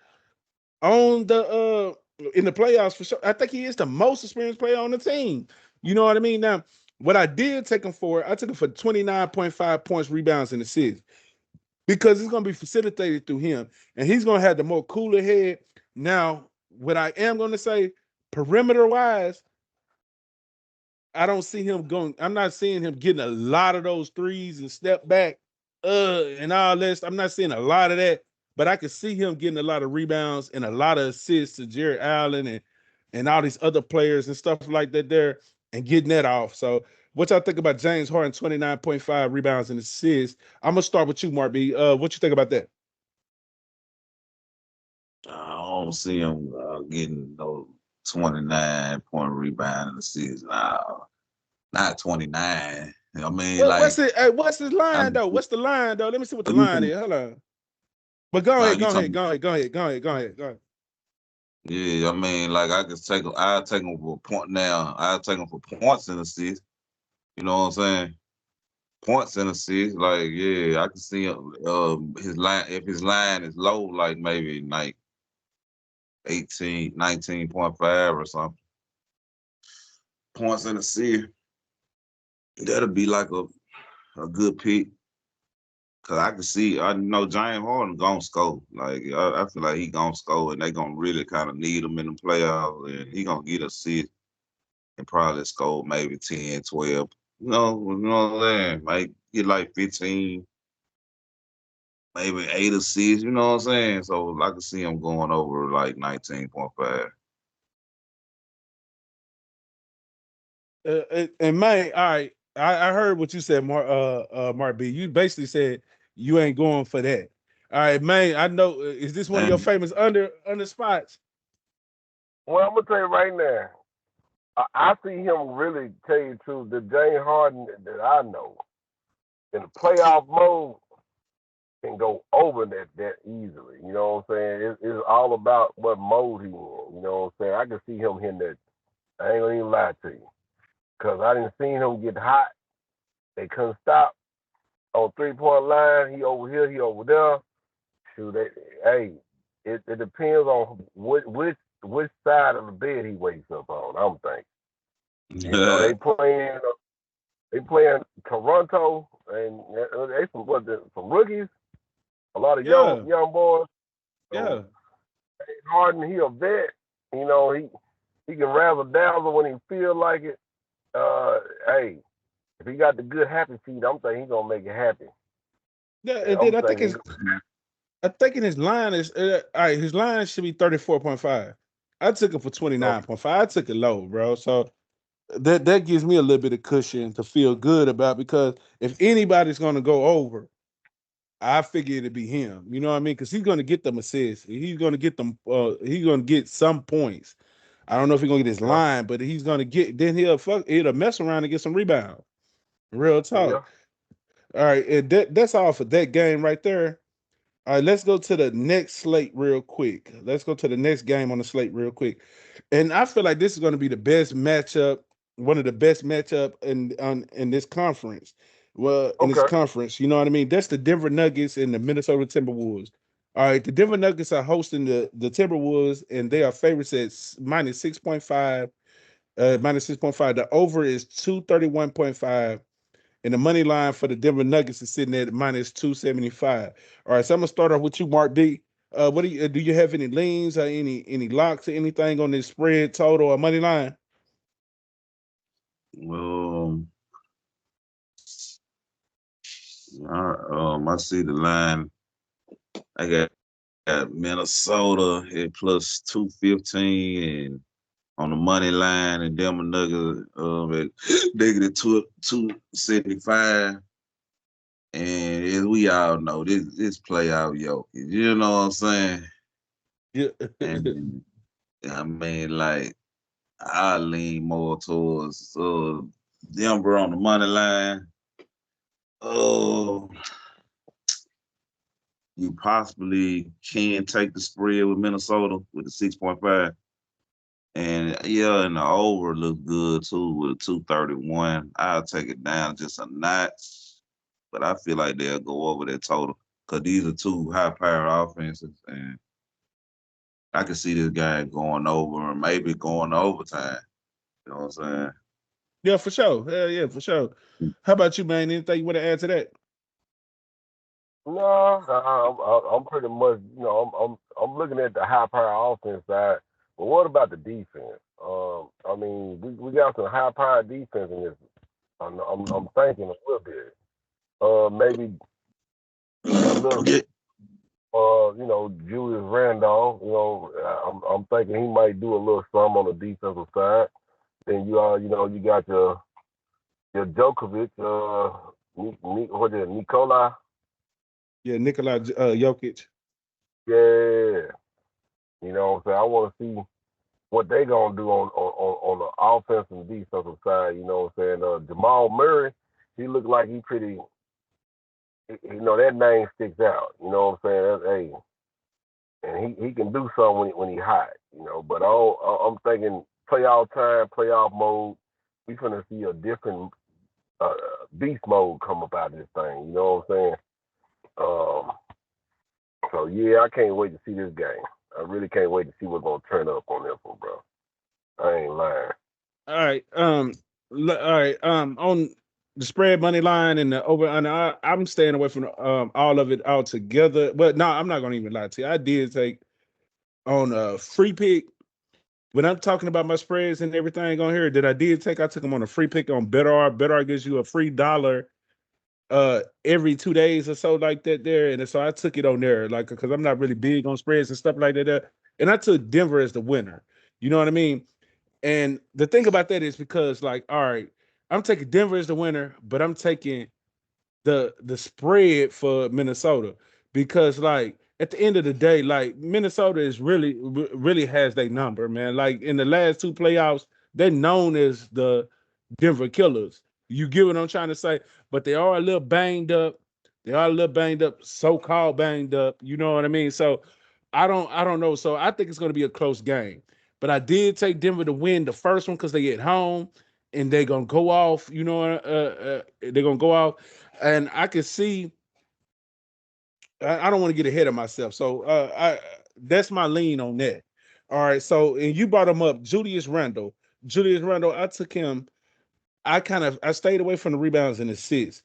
on the in the playoffs for sure. I think he is the most experienced player on the team. You know what I mean? Now, what I did take him for, I took him for 29.5 points, rebounds, and assists because it's going to be facilitated through him, and he's going to have the more cooler head. Now, what I am going to say, perimeter wise, I don't see him going. I'm not seeing him getting a lot of those threes and step back, and all this. I'm not seeing a lot of that, but I can see him getting a lot of rebounds and a lot of assists to Jared Allen and all these other players and stuff like that there, and getting that off. So, what y'all think about James Harden 29.5 rebounds and assists? I'm gonna start with you, Mark B. What you think about that? I don't see him getting no 29-point rebound in the season. Nah, not 29. I mean, like, What's his I, line though? What's the line though? Let me see what the you line talking, is. Hold on. But go nah, ahead, you go ahead, talking, go ahead, go ahead, go ahead, go ahead, go ahead. yeah, I mean, like, I'll take him for a point now. I'll take him for points in the season. You know what I'm saying? Points in the season. Like, yeah, I can see his line, if his line is low, like maybe like 18, 19.5 or something. Points in the season. That'll be like a good pick. Cause I can see, I know James Harden gonna score. Like I feel like he gonna score, and they gonna really kind of need him in the playoffs, and he gonna get a assist and probably score maybe 10, 12. You know what I'm saying? Like get like 15, maybe 8 assists. You know what I'm saying? So I can see him going over like 19.5. And man, all right, I heard what you said, Mark B. You basically said you ain't going for that. All right, man. I know. Is this one of your And famous under spots? Well, I'm gonna tell you right now. I see him really tell you the truth. The James Harden that I know in the playoff mode can go over that easily. You know what I'm saying? It's all about what mode he in. You know what I'm saying? I can see him hitting that. I ain't gonna even lie to you, cause I didn't see him get hot. They couldn't stop on 3-point line. He over here, he over there. Shoot, hey, it depends on which side of the bed he wakes up on. I'm thinking. You know, they playing Toronto, and they some rookies, a lot of Yeah, young boys. yeah. So Harden, he a vet. You know, he can razzle dazzle when he feel like it. Hey, if he got the good happy feet, I'm thinking he gonna make it happy. Yeah, And and then I'm thinking I think in his line is all right. His line should be 34.5. I took it for so, 29.5. I took it low, bro. So that gives me a little bit of cushion to feel good about because if anybody's gonna go over, I figure it'd be him. You know what I mean? Because he's gonna get them assists. He's gonna get them. He's gonna get some points. I don't know if he's gonna get his yeah, line, but he's gonna get. Then he'll mess around and get some rebounds. Real yeah. talk. All right, and that's all for that game right there. All right, let's go to the next slate real quick. Let's go to the next game on the slate real quick. And I feel like this is going to be the best matchup, one of the best matchup in this conference. Well, in this Okay. conference, you know what I mean? That's the Denver Nuggets and the Minnesota Timberwolves. All right, the Denver Nuggets are hosting the Timberwolves, and they are favorites at minus 6.5. Minus 6.5. The over is 231.5. And the money line for the Denver Nuggets is sitting at minus 275. All right, so I'm gonna start off with you, Mark D. What do you have any leans or any locks or anything on this spread total or money line? I see the line. I got Minnesota at plus 215 and on the money line and Denver Nuggets at negative 275. And as we all know, this playoff Jokic. You know what I'm saying? Yeah. And I mean, like, I lean more towards Denver on the money line. Oh, you possibly can take the spread with Minnesota with the 6.5. And yeah, and the over looks good too with 231. I'll take it down just a notch, but I feel like they'll go over that total because these are two high power offenses, and I can see this guy going over and maybe going to overtime. You know what I'm Yeah, for sure. Hell yeah, for sure. saying? How about you, man? Anything you want to add to that? No, I'm pretty much, I'm looking at the high power offense side. But what about the defense? I mean, we got some high power defense in this. I'm thinking a little bit. Maybe a little, Yeah, Julius Randolph. I'm thinking he might do a little something on the defensive side. Then you got your Djokovic, what is it, Nikola? Yeah, Nikola Jokic. Yeah. You know what I'm saying? I want to see what they gonna do on the offensive and defensive side. You know what I'm saying? Jamal Murray, he looked like he pretty. That name sticks out. You know what I'm saying? And he can do something when he hot. But I'm thinking playoff time, playoff mode. We finna see a different beast mode come up out of this thing. You know what I'm saying? So yeah, I can't wait to see this game. I really can't wait to see what's gonna turn up on this one, bro. I ain't lying. All right. All right. On the spread money line and the over under, I'm staying away from all of it altogether. But no, I'm not gonna even lie to you. I did take on a free pick. When I'm talking about my spreads and everything on here that I took them on a free pick on BetR. BetR gives you a free dollar every 2 days or so like that there. And so I took it on there, like, because I'm not really big on spreads and stuff like that there. And I took Denver as the winner. You know what I mean? And the thing about that is because, like, all right, I'm taking Denver as the winner, but I'm taking the spread for Minnesota because, like, at the end of the day, like, Minnesota is really has their number, man. Like, in the last two playoffs, they're known as the Denver Killers. You get what I'm trying to say? But they are a little banged up. They are a little banged up, so-called banged up. You know what I mean? So I don't know. So I think it's going to be a close game. But I did take Denver to win the first one because they at home and they're gonna go off. They're gonna go off, and I can see. I don't want to get ahead of myself, so I that's my lean on that. All right. So and you brought him up, Julius Randle. Julius Randle, I took him. I stayed away from the rebounds and assists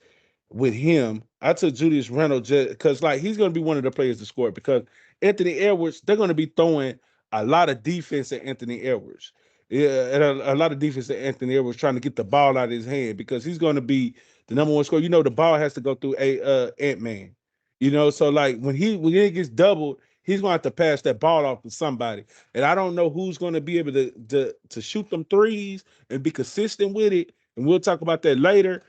with him. I took Julius Randle just because, like, he's going to be one of the players to score because Anthony Edwards, they're going to be throwing a lot of defense at Anthony Edwards. Yeah, and a lot of defense at Anthony Edwards trying to get the ball out of his hand because he's going to be the number one scorer. The ball has to go through a Ant-Man. So like when he gets doubled, he's going to have to pass that ball off to somebody. And I don't know who's going to be able to shoot them threes and be consistent with it. And we'll talk about that later.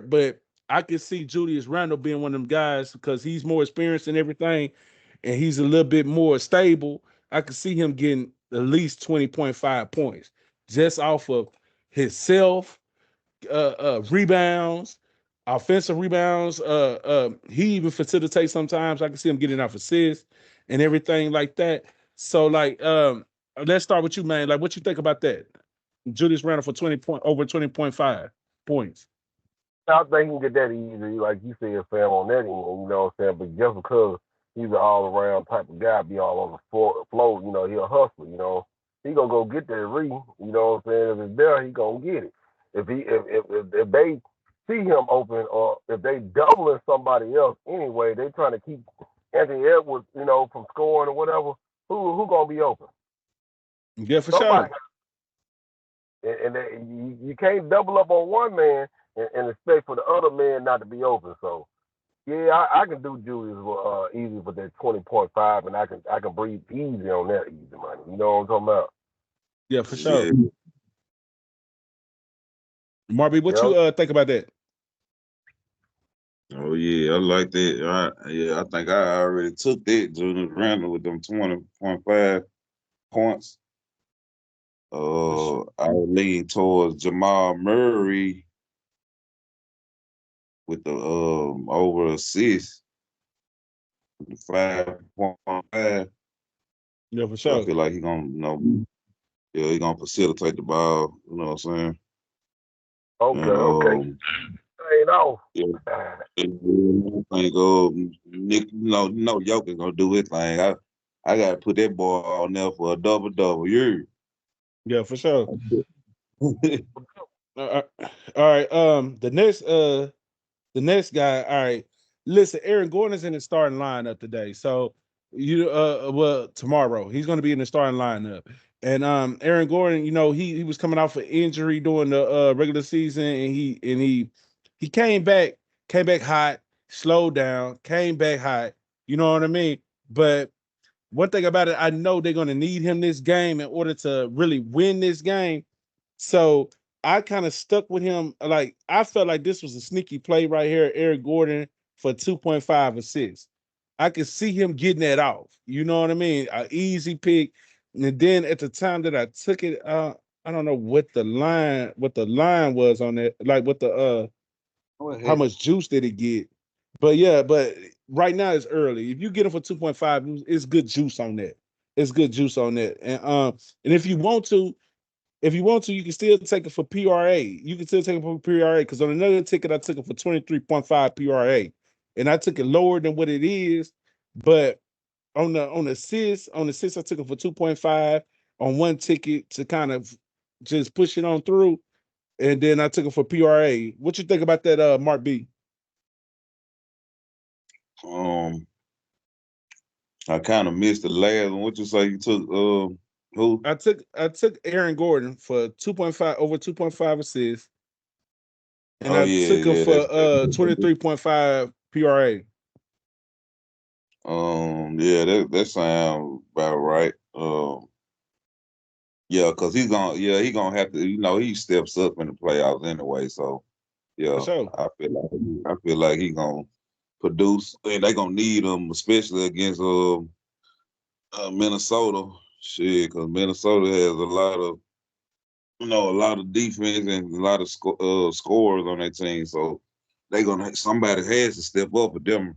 But I can see Julius Randle being one of them guys because he's more experienced in everything and he's a little bit more stable. I could see him getting at least 20.5 points just off of his rebounds, offensive rebounds. He even facilitates sometimes. I can see him getting off assists and everything like that. So, like, let's start with you, man. Like, what you think about that? Julius Randle for over 20.5 points. I think he can get that easy, like you said, Sam, on that end, you know what I'm saying? But just because he's an all around type of guy, be all on the floor, he a hustler. He gonna go get that you know what I'm saying? If it's there, he gonna get it. If they see him open or if they doubling somebody else anyway, they trying to keep Anthony Edwards, from scoring or whatever, who gonna be open? Yeah, for Somebody sure. you can't double up on one man and expect for the other man not to be open. So yeah, I can do Julius easy with that 20.5, and I can breathe easy on that easy money. You know what I'm talking about? Yeah, for Yeah. sure. Marby, what you Yep. think about that? Oh yeah, I like that. Yeah, I think I already took that Julius Randle with them 20.5 points. For sure. I would lean towards Jamal Murray with the over assist, 5.5. Yeah, for I sure. feel like he gonna, yeah, he gonna facilitate the ball. You know what I'm saying? Okay, And okay. Ain't off. yeah, I think Nick, Jokic gonna do his thing. I gotta put that boy on there for a double double. You. Yeah, for sure. All right. The next guy. All right. Listen, Aaron Gordon is in the starting lineup today. So well, tomorrow he's going to be in the starting lineup. And Aaron Gordon, he was coming off an injury during the regular season, and he came back hot, slowed down, came back hot. You know what I mean? But one thing about it, I know they're going to need him this game in order to really win this game. So I kind of stuck with him. Like, I felt like this was a sneaky play right here, Eric Gordon for 2.5 assists. I could see him getting that off. You know what I mean? An easy pick. And then at the time that I took it, I don't know what the line was on it, like what the how much juice did it get? But yeah, but right now it's early. If you get it for 2.5, it's good juice on that. It's good juice on that. And if you want to, you can still take it for PRA. You can still take it for PRA because on another ticket, I took it for 23.5 PRA. And I took it lower than what it is. But on the assist, I took it for 2.5 on one ticket to kind of just push it on through. And then I took it for PRA. What you think about that, Mark B? um, I kind of missed the last one. What you say you took? Who? I took Aaron Gordon for 2.5 over 2.5 assists, and Oh I yeah, took him yeah. for That's 23.5 PRA. yeah. That sounds about right. Yeah, because he gonna have to. He steps up in the playoffs anyway. So For yeah, sure. I feel like he gonna produce, and they gonna need him, especially against Minnesota. Shit, because Minnesota has a lot of defense and a lot of scores on their team. So somebody has to step up with them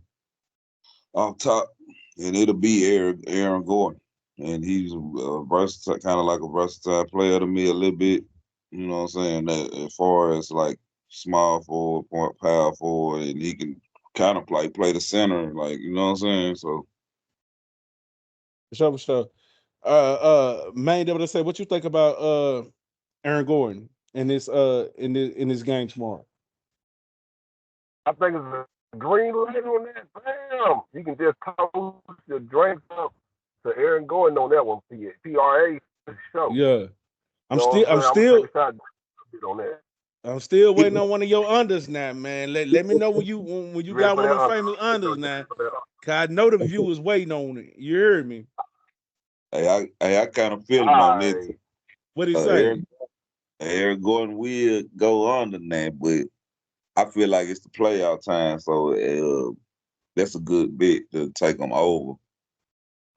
off top, and it'll be Aaron Gordon, and he's versatile, kind of like a versatile player to me a little bit. You know what I'm saying? That as far as like small forward, power forward, and he can kind of play the center, like you know what I'm saying. So For sure, for sure. Man, able to say what you think about Aaron Gordon in this game tomorrow. I think it's a green light on that. Bam! You can just toast your drinks up to Aaron Gordon on that one. PRA for sure. Yeah. You I'm know what I'm still I'm saying? I'm gonna take still a shot on that. I'm still waiting on one of your unders now, man. Let me know when you You ready got for one that? of them famous unders now. Cause I know the viewers waiting on it. You heard me. I kind of feel All him on this. right. What he say? Aaron Gordon will go on the name, but I feel like it's the playoff time, so that's a good bit to take them over.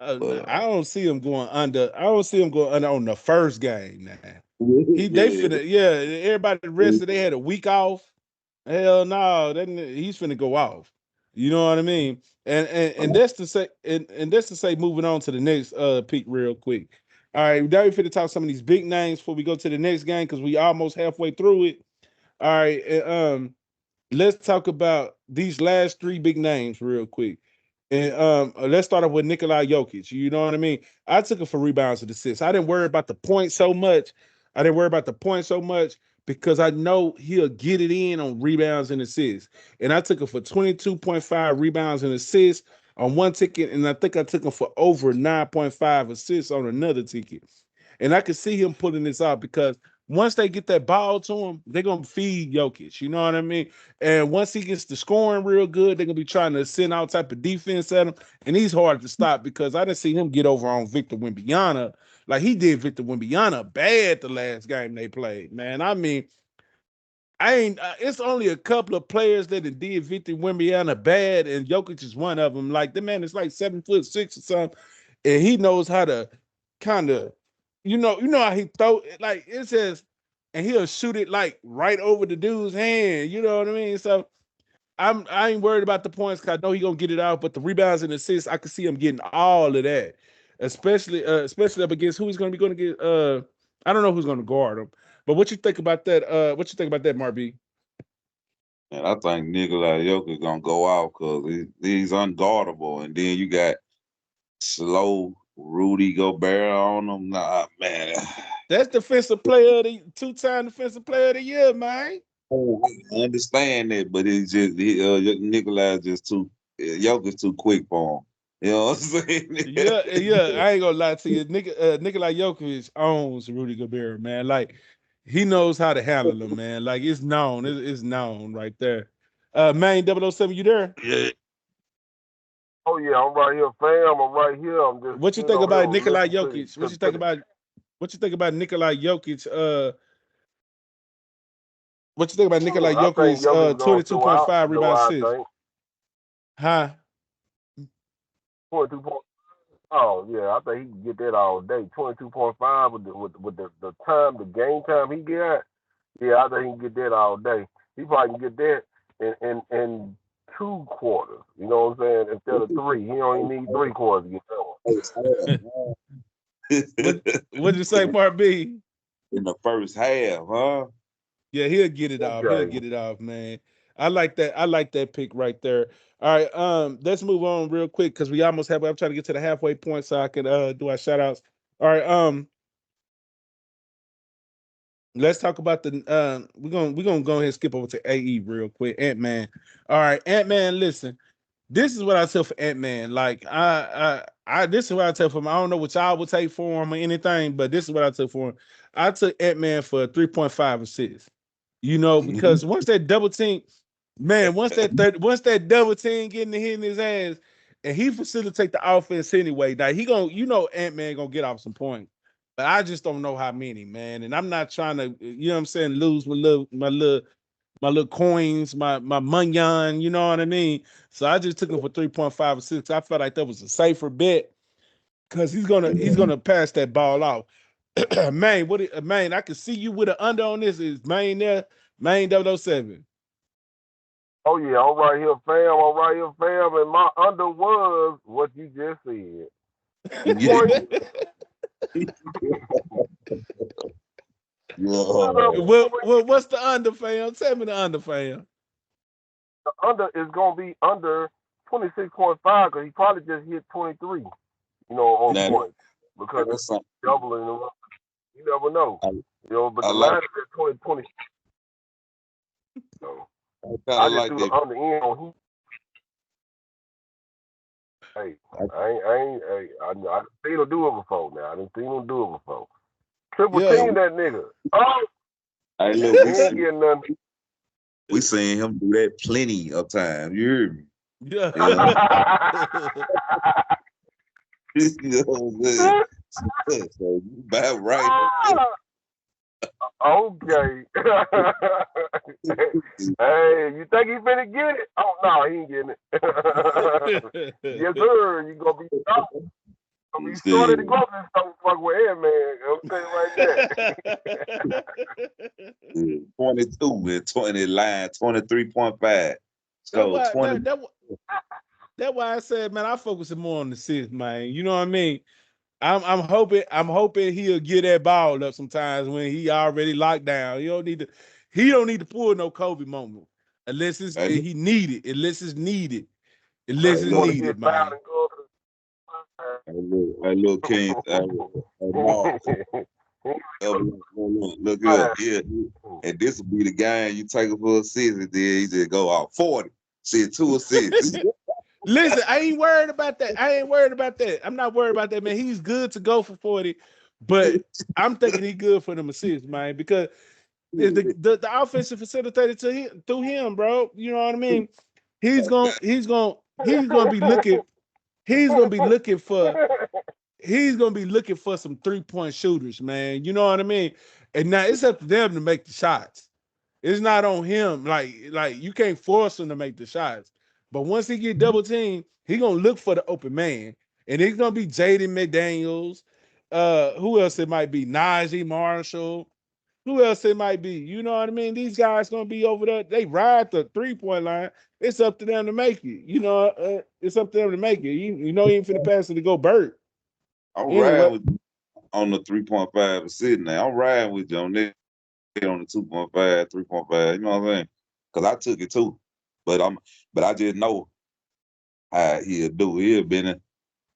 Nah, But I don't see him going under. I don't see him going under on the first game now. They yeah, finna, yeah. Everybody rested. They had a week off. Hell no, then he's finna go off. You know what I mean? And that's to say, and that's to say, moving on to the next pick real quick. All right, now we finna talk some of these big names before we go to the next game because we almost halfway through it. All right, let's talk about these last three big names real quick. And let's start off with Nikolai Jokic. You know what I mean? I took it for rebounds and assists. I didn't worry about the point so much. I didn't worry about the point so much because I know he'll get it in on rebounds and assists. And I took it for 22.5 rebounds and assists on one ticket, and I think I took him for over 9.5 assists on another ticket. And I could see him pulling this out because once they get that ball to him, they're gonna feed Jokic. You know what I mean? And once he gets the scoring real good, they're gonna be trying to send all type of defense at him. And he's hard to stop because I didn't see him get over on Victor Wembanyama like he did Victor Wembanyama bad the last game they played. Man, I mean, I ain't. It's only a couple of players that did Victor Wembanyama bad, and Jokic is one of them. Like the man is like 7'6" or something, and he knows how to kind of, you know how he throw it. Like it says, and he'll shoot it like right over the dude's hand. You know what I mean? So I ain't worried about the points because I know he gonna get it out. But the rebounds and assists, I can see him getting all of that, especially up against who he's gonna be going to get. I don't know who's gonna guard him. But what you think about that? What you think about that, Marby? And I think Nikola Jokic gonna go out because he's unguardable, and then you got slow Rudy Gobert on him. Nah, man. That's defensive player of the 2-time defensive player of the year, man. I understand that, but it's just Nikola just too Jokic too quick for him. You know what I'm saying? Yeah. I ain't gonna lie to you. Nikola Jokic owns Rudy Gobert, man. Like he knows how to handle him, man. Like it's known. It's known right there. Man, 007, you there? Yeah. Oh yeah, I'm right here, fam. I'm right here. I'm just. What you think about Nikola listening Jokic? What you think about? What you think about Nikola Jokic? What you think about Nikola I think Jokic? Jokic gonna 22.5 rebound I assists. think Huh? 22 point. Oh yeah, I think he can get that all day. 22.5 with the time, the game time he get. Yeah, I think he can get that all day. He probably can get that in 2 quarters. You know what I'm saying? Instead of 3, he only need 3 quarters to get that one. What did you say, Part B? In the first half, huh? Yeah, he'll get it off. He'll Okay. get it off, man. I like that. I like that pick right there. All right. Let's move on real quick because we almost have. I'm trying to get to the halfway point so I can do our shout outs. All right. Let's talk about the we're gonna go ahead and skip over to AE real quick. Ant-Man. All right, Ant-Man, listen. This is what I tell for Ant-Man. Like I this is what I tell for him. I don't know what y'all would take for him or anything, but this is what I took for him. I took Ant-Man for 3.5 assists. You know, because once that double team, man, once that double team getting the hit in his ass, and he facilitate the offense anyway. Now he gonna, Ant-Man gonna get off some points. But I just don't know how many, man. And I'm not trying to, what I'm saying, lose my little coins, my munyon, you know what I mean? So I just took him for 3.5 or 6. I felt like that was a safer bet because he's gonna pass that ball off. Man, man, I can see you with an under on this. Is Main there? Main 007. Oh yeah, I'm right here, fam. I'm right here, fam. And my under was what you just said. What's the under, fam? Tell me the under, fam. The under is gonna be under 26.5 because he probably just hit 23. On points because it's doubling. You never know. But the line is at 20. So I just threw the under in on him. Hey, I didn't see him do it before. Now I didn't see him do it before. Triple team that nigga. Oh, hey, look, we seen him do that plenty of times. You hear me? Yeah. You know, so you about right. Okay. Hey, you think he finna get it? Oh no, he ain't getting it. Yes, sir. You gonna be stuck. Gonna be short at the grocery store fucking with Ant-Man. I'm saying like that. 22 and 20 line, 23.5. So 20. That's why I said, man, I focus more on the 6, man. You know what I mean? I'm hoping he'll get that ball up sometimes when he already locked down. He don't need to pull no Kobe moment unless he needed. Unless it's needed. Unless it's needed, man. Hey, look, King. Look up, yeah. And this will be the game you take it for assists, and then he just go out 40. See 2 assists. Listen, I ain't worried about that. I'm not worried about that, man. He's good to go for 40. But I'm thinking he good for them assists, man, because the offensive facilitated to him through him, bro. You know what I mean? He's gonna be looking. He's gonna be looking for. He's gonna be looking for some 3-point shooters, man. You know what I mean? And now it's up to them to make the shots. It's not on him. Like you can't force him to make the shots. But once he get double teamed, he gonna look for the open man, and it's gonna be Jaden McDaniels. Who else it might be? Najee Marshall. Who else it might be? You know what I mean? These guys gonna be over there. They ride the 3-point line. It's up to them to make it. You know, it's up to them to make it. You know, he ain't finna pass it to go Burt. I'm Anyway, riding with you on the 3.5 and sitting there. I'm riding with you on that on the 2.5, 3.5. You know what I'm saying? Because I took it too. But I just know how he'll do. He'll been in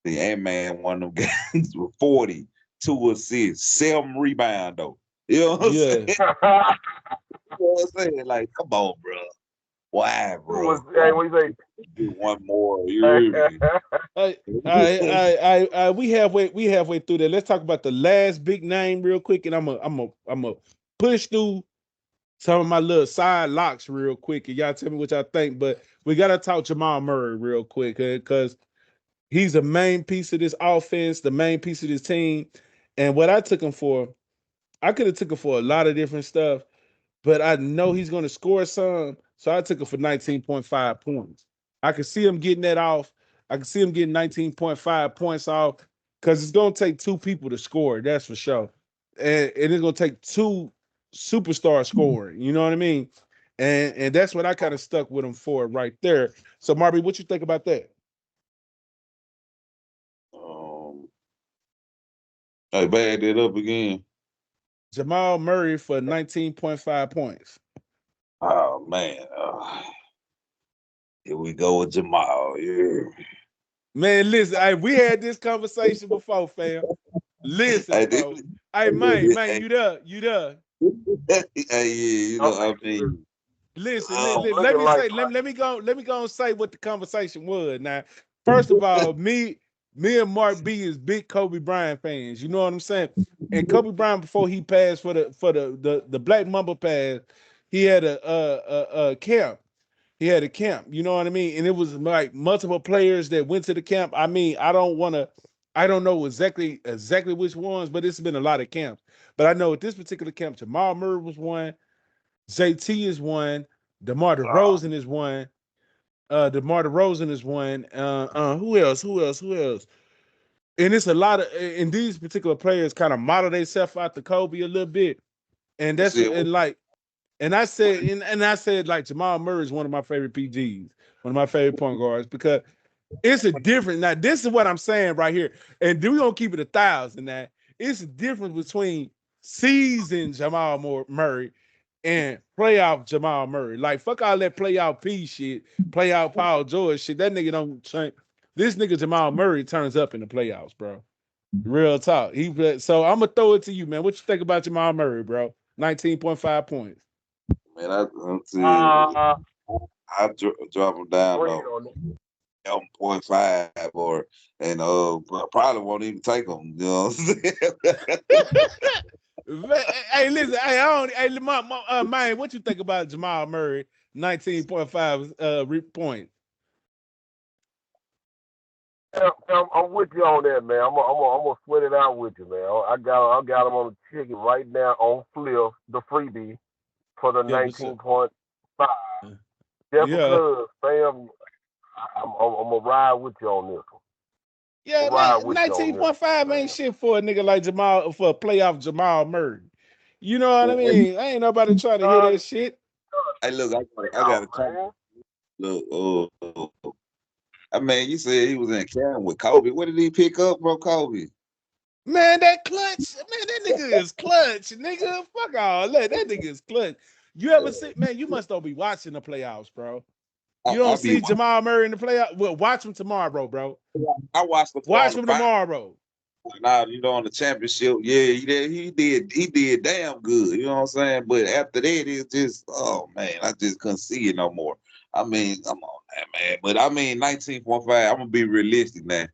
the Ant-Man one of them games with 40, 2 assists, 7 rebound though. You know what I'm saying? yeah. You know what I'm saying? Like, come on, bro. Why, bro? Hey, what you say? Do one more. You hear me? We halfway through that. Let's talk about the last big name real quick, and I'm a push through some of my little side locks real quick, and y'all tell me what y'all think. But we gotta talk Jamal Murray real quick because he's the main piece of this offense, the main piece of this team. And what I took him for, I could have took him for a lot of different stuff, but I know he's going to score some, so I took him for 19.5 points. I could see him getting that off. I could see him getting 19.5 points off because it's going to take 2 people to score, that's for sure. And it's going to take 2 superstar scoring, you know what I mean? And that's what I kind of stuck with him for right there. So, Marby, what you think about that? I bagged it up again. Jamal Murray for 19.5 points. Oh man. Here we go with Jamal. Yeah. Man, listen, we had this conversation before, fam. Listen, bro. Hey, man, you there? Hey, yeah, you know, I mean, Listen, Looking like let me go and say what the conversation was. Now, first of all, me and Mark B is big Kobe Bryant fans. You know what I'm saying? And Kobe Bryant, before he passed for the Black Mamba pass, he had a camp. He had a camp, you know what I mean? And it was like multiple players that went to the camp. I mean, I don't know exactly which ones, but it's been a lot of camps. But I know at this particular camp, Jamal Murray was one, JT is one, DeMar DeRozan is one, DeMar DeRozan is one. Who else? And it's a lot of, and these particular players kind of model themselves out to Kobe a little bit. And that's and like, and I said like Jamal Murray is one of my favorite PGs, one of my favorite point guards, because it's a difference. Now, this is what I'm saying right here. And we're gonna keep it 1,000 now. It's a difference between seasoned Jamal Murray and playoff Jamal Murray. Like, fuck all that playoff P shit, playoff Paul George shit. That nigga don't change. This nigga Jamal Murray turns up in the playoffs, bro. Real talk. So I'm gonna throw it to you, man. What you think about Jamal Murray, bro? 19.5 points. man, I drop him down to 11.5 probably won't even take him. You know what I'm saying? Hey, listen, man, what you think about Jamal Murray? 19.5 points. I'm with you on that, man. I'm gonna sweat it out with you, man. I got him on the ticket right now on Flip, the freebie for the 19.5. Just because, fam, I'm gonna ride with you on this one. Yeah, 19.5 ain't shit for a nigga like Jamal, for a playoff Jamal Murray. You know what I mean? Ain't nobody trying to hear that shit. Hey, look, I got a comment. Look, I mean, you said he was in camp with Kobe. What did he pick up from Kobe? Man, that clutch. Man, that nigga is clutch, nigga. Fuck all that. That nigga is clutch. You ever see, man, you must don't be watching the playoffs, bro. You don't see Jamal Murray in the playoffs? Well, watch him tomorrow, bro. I watched the Watch him tomorrow. Now, you know, on the championship, yeah, he did damn good. You know what I'm saying? But after that, it's just, oh man, I just couldn't see it no more. I mean, come on, man. But I mean, 19.5. I'm gonna be realistic now.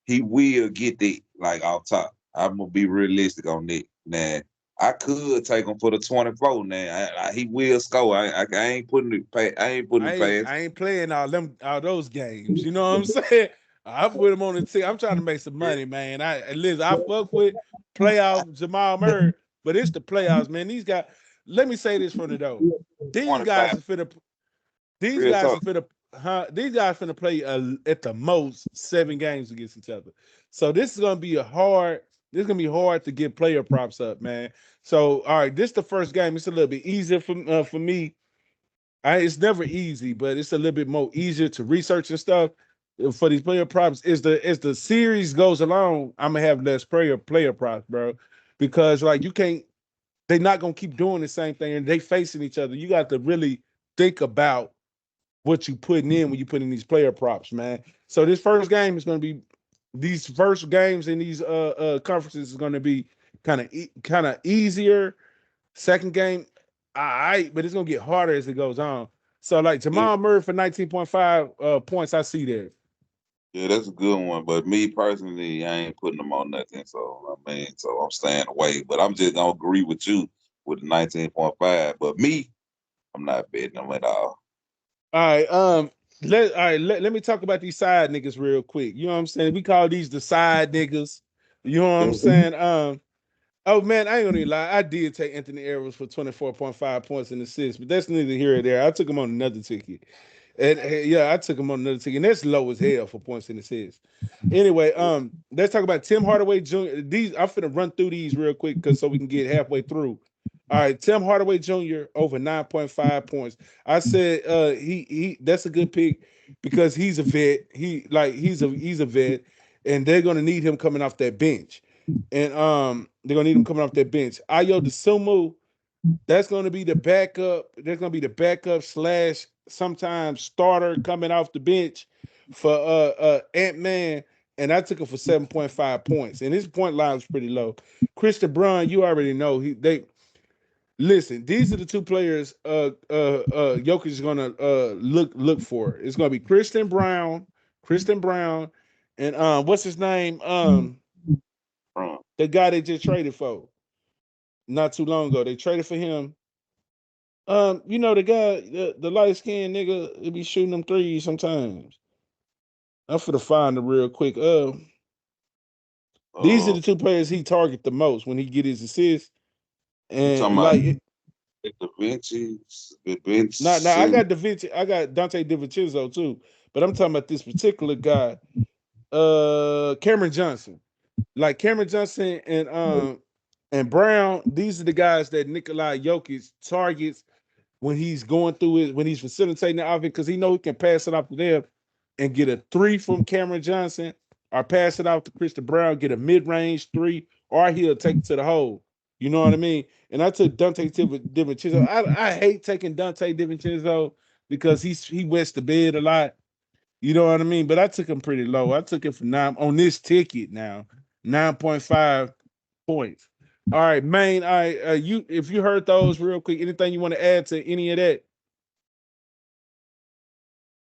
He will get that like off top. I'm gonna be realistic on it. Now, I could take him for the 24. Now, he will score. I ain't putting it past. I ain't putting it past. I ain't playing all those games. You know what I'm saying? I put him on the team. I'm trying to make some money, man. Listen, I fuck with playoff Jamal Murray, but it's the playoffs, man. These guys. Let me say this from the door. These guys 25. are finna. These Real guys are talk. finna. These guys finna play at the most 7 games against each other. So this is gonna be a hard. This is gonna be hard to get player props up, man. So all right, this is the first game. It's a little bit easier for me. It's never easy, but it's a little bit more easier to research and stuff for these player props. As the series goes along, I'm gonna have less player props, bro, because like you can't. They're not gonna keep doing the same thing, and they facing each other. You got to really think about what you putting in when you put in these player props, man. So this first game is gonna be these first games in these conferences is gonna be kind of easier. Second game, all right, but it's gonna get harder as it goes on. So like Yeah, Jamal Murray for 19.5 points, I see that. yeah, that's a good one. But me personally, I ain't putting them on nothing. So I mean, so I'm staying away. But I'm just gonna agree with you with the 19.5. But me, I'm not betting them at all. All right, let me talk about these side niggas real quick. You know what I'm saying? We call these the side niggas. You know what I'm saying? Oh man, I ain't gonna even lie. I did take Anthony Edwards for 24.5 points and assists, but that's neither here or there. I took him on another ticket. And yeah, I took him on another ticket. And that's low as hell for points and assists. Anyway, let's talk about Tim Hardaway Jr. These I'm finna run through these real quick because so we can get halfway through. All right, Tim Hardaway Jr. over 9.5 points. I said he that's a good pick because he's a vet. He's a vet, and they're gonna need him coming off that bench. And they're gonna need him coming off that bench. Ayo DeSumo, that's gonna be the backup. That's gonna be the backup slash sometimes starter coming off the bench for Ant-Man. And I took him for 7.5 points. And his point line was pretty low. Christian Braun, you already know they listen. These are the two players Jokic is gonna look for. It's gonna be Christian Brown, and what's his name? Wrong. The guy they just traded for not too long ago. They traded for him. You know the guy, the light skinned nigga, it be shooting them threes sometimes. I'm finna find it real quick. These are Uh, the two players he target the most when he get his assists. you talking And about like Da Vinci, Da Vinci? now I got Da Vinci, I got Dante DiVincenzo too, but I'm talking about this particular guy, Cameron Johnson. Like Cameron Johnson and Brown, these are the guys that Nikolai Jokic targets when he's going through it, when he's facilitating the offense, because he know he can pass it off to them and get a 3 from Cameron Johnson, or pass it off to Christian Brown, get a mid-range 3, or he'll take it to the hole. You know what I mean? And I took Dante DiVincenzo. I hate taking Dante DiVincenzo because he wets the bed a lot. You know what I mean? But I took him pretty low. I took him for 9 on this ticket now, 9.5 points. All right, Maine. All right, you if you heard those real quick, anything you want to add to any of that?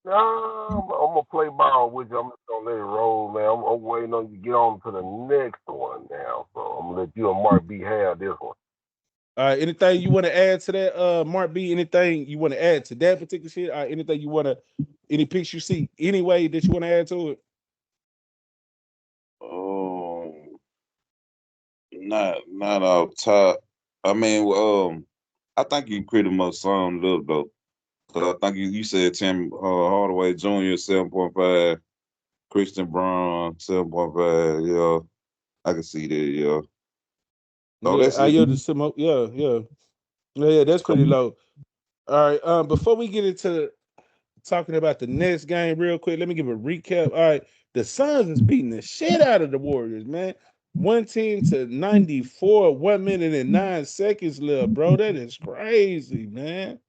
I'm gonna play ball with you. I'm just gonna let it roll, man. I'm waiting on you to get on to the next one now. So I'm gonna let you and Mark B have this one. Anything you want to add to that, Mark B? Anything you want to add to that particular shit? Anything you want to, any picks you see, any way that you want to add to it? Oh, not off top. I mean, I think you pretty much summed it up though. 'Cause I think you said Tim Hardaway Jr. 7.5, Christian Brown 7.5. Yeah, I can see that. Yeah. Oh, Yeah, that's it. yeah. That's pretty low. All right. Before we get into talking about the next game real quick, let me give a recap. All right, the Suns is beating the shit out of the Warriors, man. 110-94, 1 minute and 9 seconds left, bro. That is crazy, man.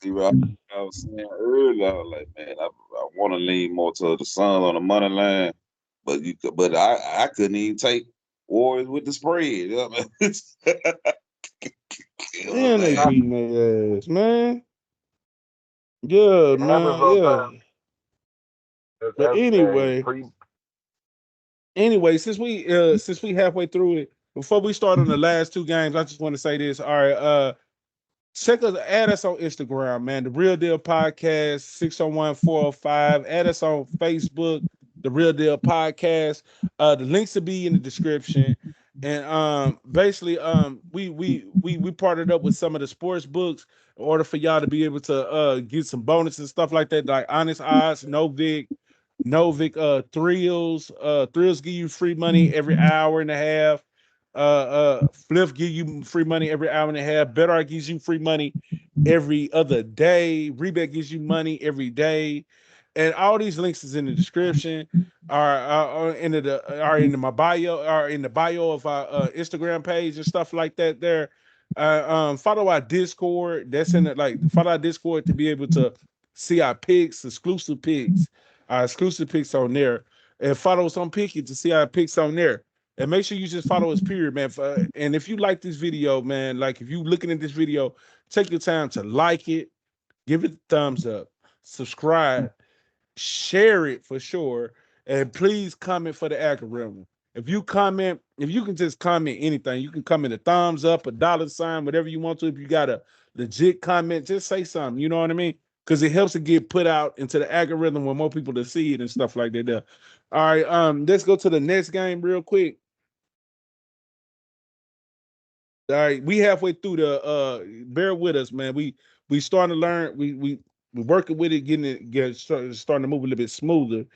See what I was saying earlier. I was like, man, I want to lean more to the Suns on the money line, but I couldn't even take Warriors with the spread. You know what I mean? You know what I'm Damn, they saying? beating their ass, man. Yeah, It happens man. Yeah. sometimes. It But happens, man. anyway, Anyway, since we halfway through it, before we start on the last two games, I just want to say this. All right, check us, add us on Instagram, man. The Real Deal Podcast, 601-405. Add us on Facebook, The Real Deal Podcast. The links will be in the description. And basically, we partnered up with some of the sports books in order for y'all to be able to get some bonuses and stuff like that, like Honest Odds, Novik, Thrills. Thrills give you free money every hour and a half. Flip give you free money every hour and a half. Better gives you free money every other day. Rebate gives you money every day. And all these links is in the description. Are in my bio, are in the bio of our Instagram page and stuff like that. There, follow our Discord. That's in it. Like follow our Discord to be able to see our picks, exclusive picks on there, and follow us on Picky to see our picks on there. And make sure you just follow us, period, man. And if you like this video, man, like if you looking at this video, take your time to like it, give it a thumbs up, subscribe, share it for sure, and please comment for the algorithm. If you comment, if you can just comment anything, you can comment a thumbs up, a dollar sign, whatever you want to. If you got a legit comment, just say something. You know what I mean? Because it helps to get put out into the algorithm with more people to see it and stuff like that. There. All right, let's go to the next game real quick. All right, we halfway through the bear with us, man. We starting to learn. We working with it, starting to move a little bit smoother.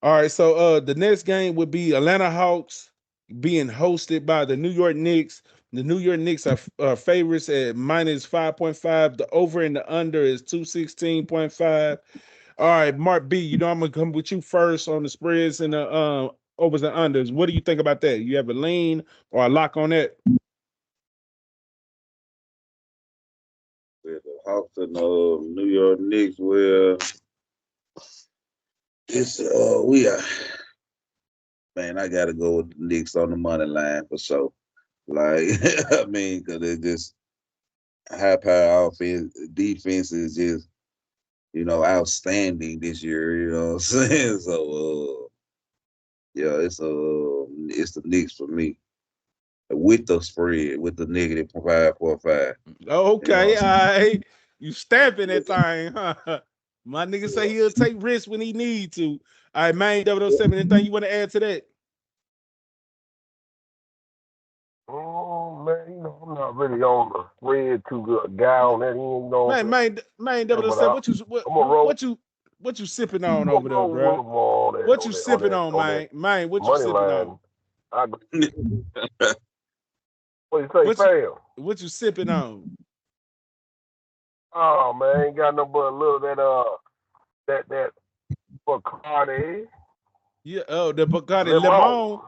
All right, so the next game would be Atlanta Hawks being hosted by the New York Knicks. The New York Knicks are favorites at -5.5. The over and the under is 216.5. All right, Mark B, you know I'm gonna come with you first on the spreads and the overs and unders. What do you think about that? You have a lean or a lock on that? With the Hawks and New York Knicks, where it's we are, man, I gotta go with the Knicks on the money line for sure. Like I mean, because it's just high power offense, defense is just outstanding this year. You know what I'm saying? So yeah, it's the Knicks for me with the spread with the -5.5. Okay, You all right. You stamping that thing, huh? My nigga say he'll take risks when he need to. All right, man, 007, anything you want to add to that? Oh man, I'm not really on the spread too good guy on that end, you know what I'm saying? Man, Yeah, but 007, I'm gonna roll. what you sipping on I'm over gonna there, roll with bro? them on that What on you that on sipping that on, on that man? What you money sipping on? line. I agree. What you say, What you fam? what you sipping on? Oh man, ain't got no but a little that Bacardi Yeah, oh, the Bacardi lemon.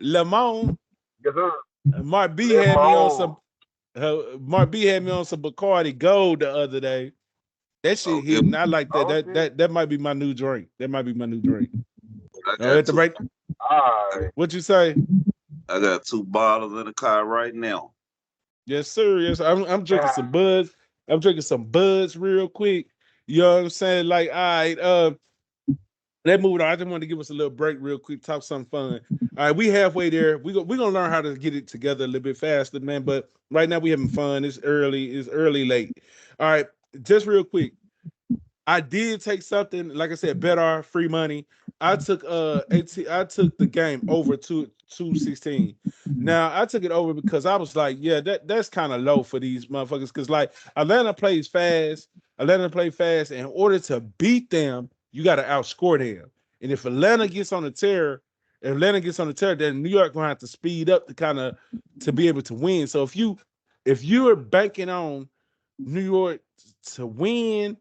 Lemon. Yes sir. Mark B had me on Lemon. some. Mark B had me on some Bacardi Gold the other day. That shit Oh, yeah, hitting. I like that. Oh That shit. that that might be my new drink. That might be my new drink. I Oh, got at the two. right. Alright. What you say? I got 2 bottles in the car right now. Yes, sir. Yes, I'm drinking some buds. I'm drinking some buds real quick. You know what I'm saying? Like, all right, let's move on. I just wanted to give us a little break real quick, talk something fun. All right, we halfway there. We're gonna learn how to get it together a little bit faster, man. But right now we having fun. It's early late. All right, just real quick. I did take something, like I said, better free money. I took the game over to 216. Now I took it over because I was like, yeah, that's kind of low for these motherfuckers. Cause like Atlanta plays fast. Atlanta play fast. And in order to beat them, you got to outscore them. And if Atlanta gets on the tear, then New York gonna have to speed up to be able to win. So if you're banking on New York to win,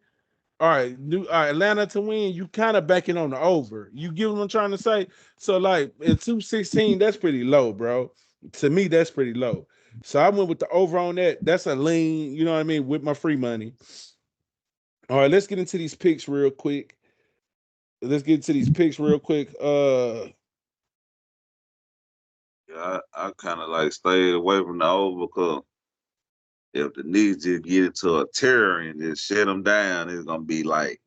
all right, Atlanta to win, you kind of backing on the over. You get what I'm trying to say? So, like, at 216, that's pretty low, bro. To me, that's pretty low. So I went with the over on that. That's a lean, you know what I mean, with my free money. All right, let's get into these picks real quick. Yeah, I kind of like stayed away from the over because if the Knicks just get into a terror and just shut them down, it's gonna be like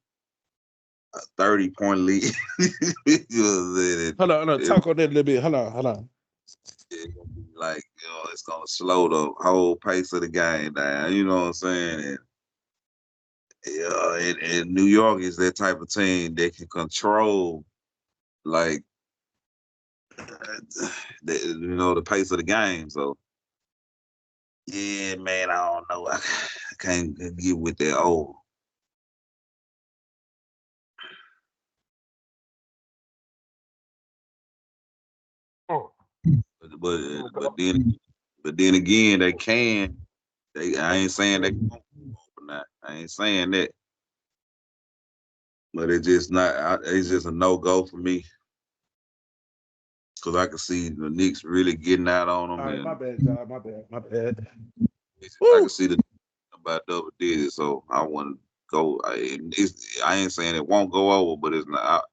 30-point lead. You know what I'm saying? Hold on. Talk on that a little bit. Hold on. It's gonna be like, it's gonna slow the whole pace of the game down. You know what I'm saying? And and New York is that type of team that can control like the pace of the game. So yeah, man, I don't know. I can't get with that over. Mm. But then again, they can. I ain't saying they won't go over now. I ain't saying that. But it's just not. It's just a no go for me because I can see the Knicks really getting out on them, All right, my and bad, John. My bad. I can Woo! see the about double digits. So I want to go. I ain't saying it won't go over, but it's not.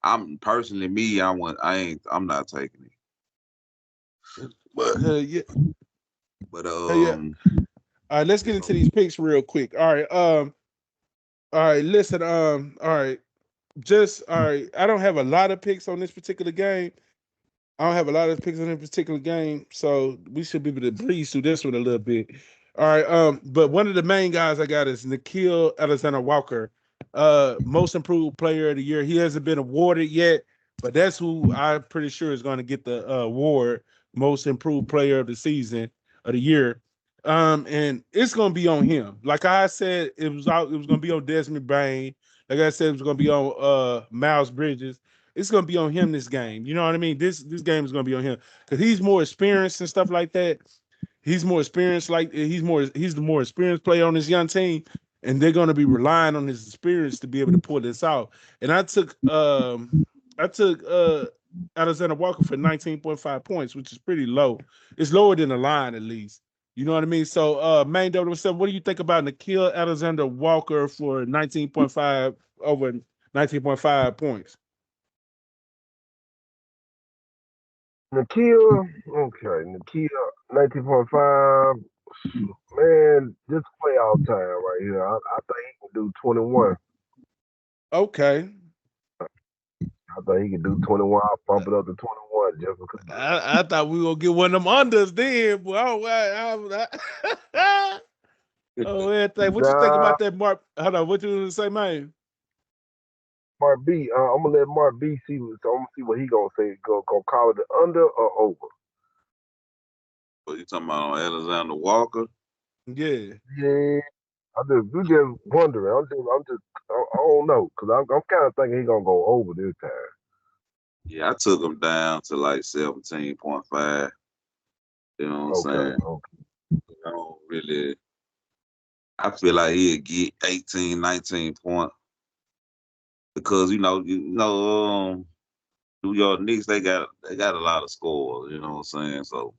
I'm personally me. I want. I ain't. I'm not taking it. But Yeah. but Yeah. All right, let's you get into know, these picks real quick. All right, listen, all right. Just all right. I don't have a lot of picks on this particular game. I don't have a lot of picks on this particular game, so we should be able to breeze through this one a little bit. All right, but one of the main guys I got is Nikhil Alexander Walker, most improved player of the year. He hasn't been awarded yet, but that's who I'm pretty sure is going to get the award, most improved player of the season of the year. And it's going to be on him. Like I said, it was going to be on Desmond Bain. Like I said, it was going to be on Miles Bridges. It's gonna be on him this game. You know what I mean? This game is gonna be on him because he's more experienced and stuff like that. He's more experienced, like he's the more experienced player on this young team, and they're gonna be relying on his experience to be able to pull this out. And I took Alexander Walker for 19.5 points, which is pretty low. It's lower than the line at least. You know what I mean? So main W7, what do you think about Nikhil Alexander Walker for 19.5 over 19.5 points? Nakia, okay, Nakia, 19.5. Man, this playoff time right here. I think he can do 21. Okay. I think he can do 21. I'll bump it up to 21 just because. I thought we were gonna get one of them unders then, boy. Oh, everything. What you think Nah, about that, Mark? Hold on, what you gonna say, man? Mark B. I'm gonna let Mark B see. So I'm gonna see what he gonna say. Gonna call it the under or over. what you talking about on Alexander Walker? Yeah. Yeah, we just wondering. I don't know because I'm kind of thinking he gonna go over this time. Yeah, I took him down to like 17.5. You know what I'm Okay, saying? okay. I don't really. I feel like he'll get 18, 19 points because New York Knicks they got a lot of scores. You know what I'm saying? So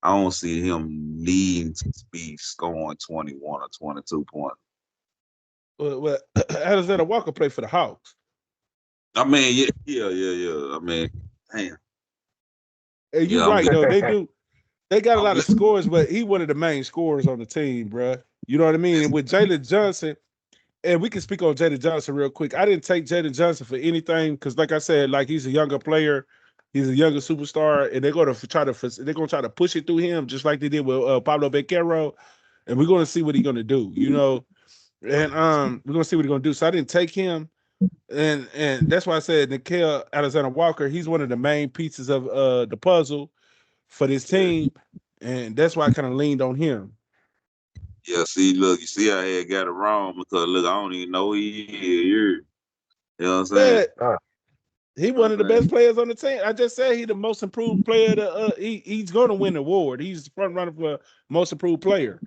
I don't see him needing to be scoring 21 or 22 points. Well, Alexander Walker played for the Hawks. I mean, yeah. I mean, damn. And you Yeah, I'm right good. though. They do. They got a I'm lot of good. scores, but he one of the main scorers on the team, bro. You know what I mean? And with Jalen Johnson, and we can speak on Jalen Johnson real quick. I didn't take Jalen Johnson for anything because, like I said, like he's a younger player, he's a younger superstar, and they're gonna try to push it through him just like they did with Pablo Becerro, and we're gonna see what he's gonna do, and we're gonna see what he's gonna do. So I didn't take him, and that's why I said Nikhil Alexander Walker. He's one of the main pieces of the puzzle for this team, and that's why I kind of leaned on him. Yeah, see, look, you see how I had got it wrong because look, I don't even know who he is. You know what I'm saying? Yeah, Ah, he You know one of what the I'm best saying? players on the team. I just said he the most improved player. He's going to win the award. He's the front runner for most improved player.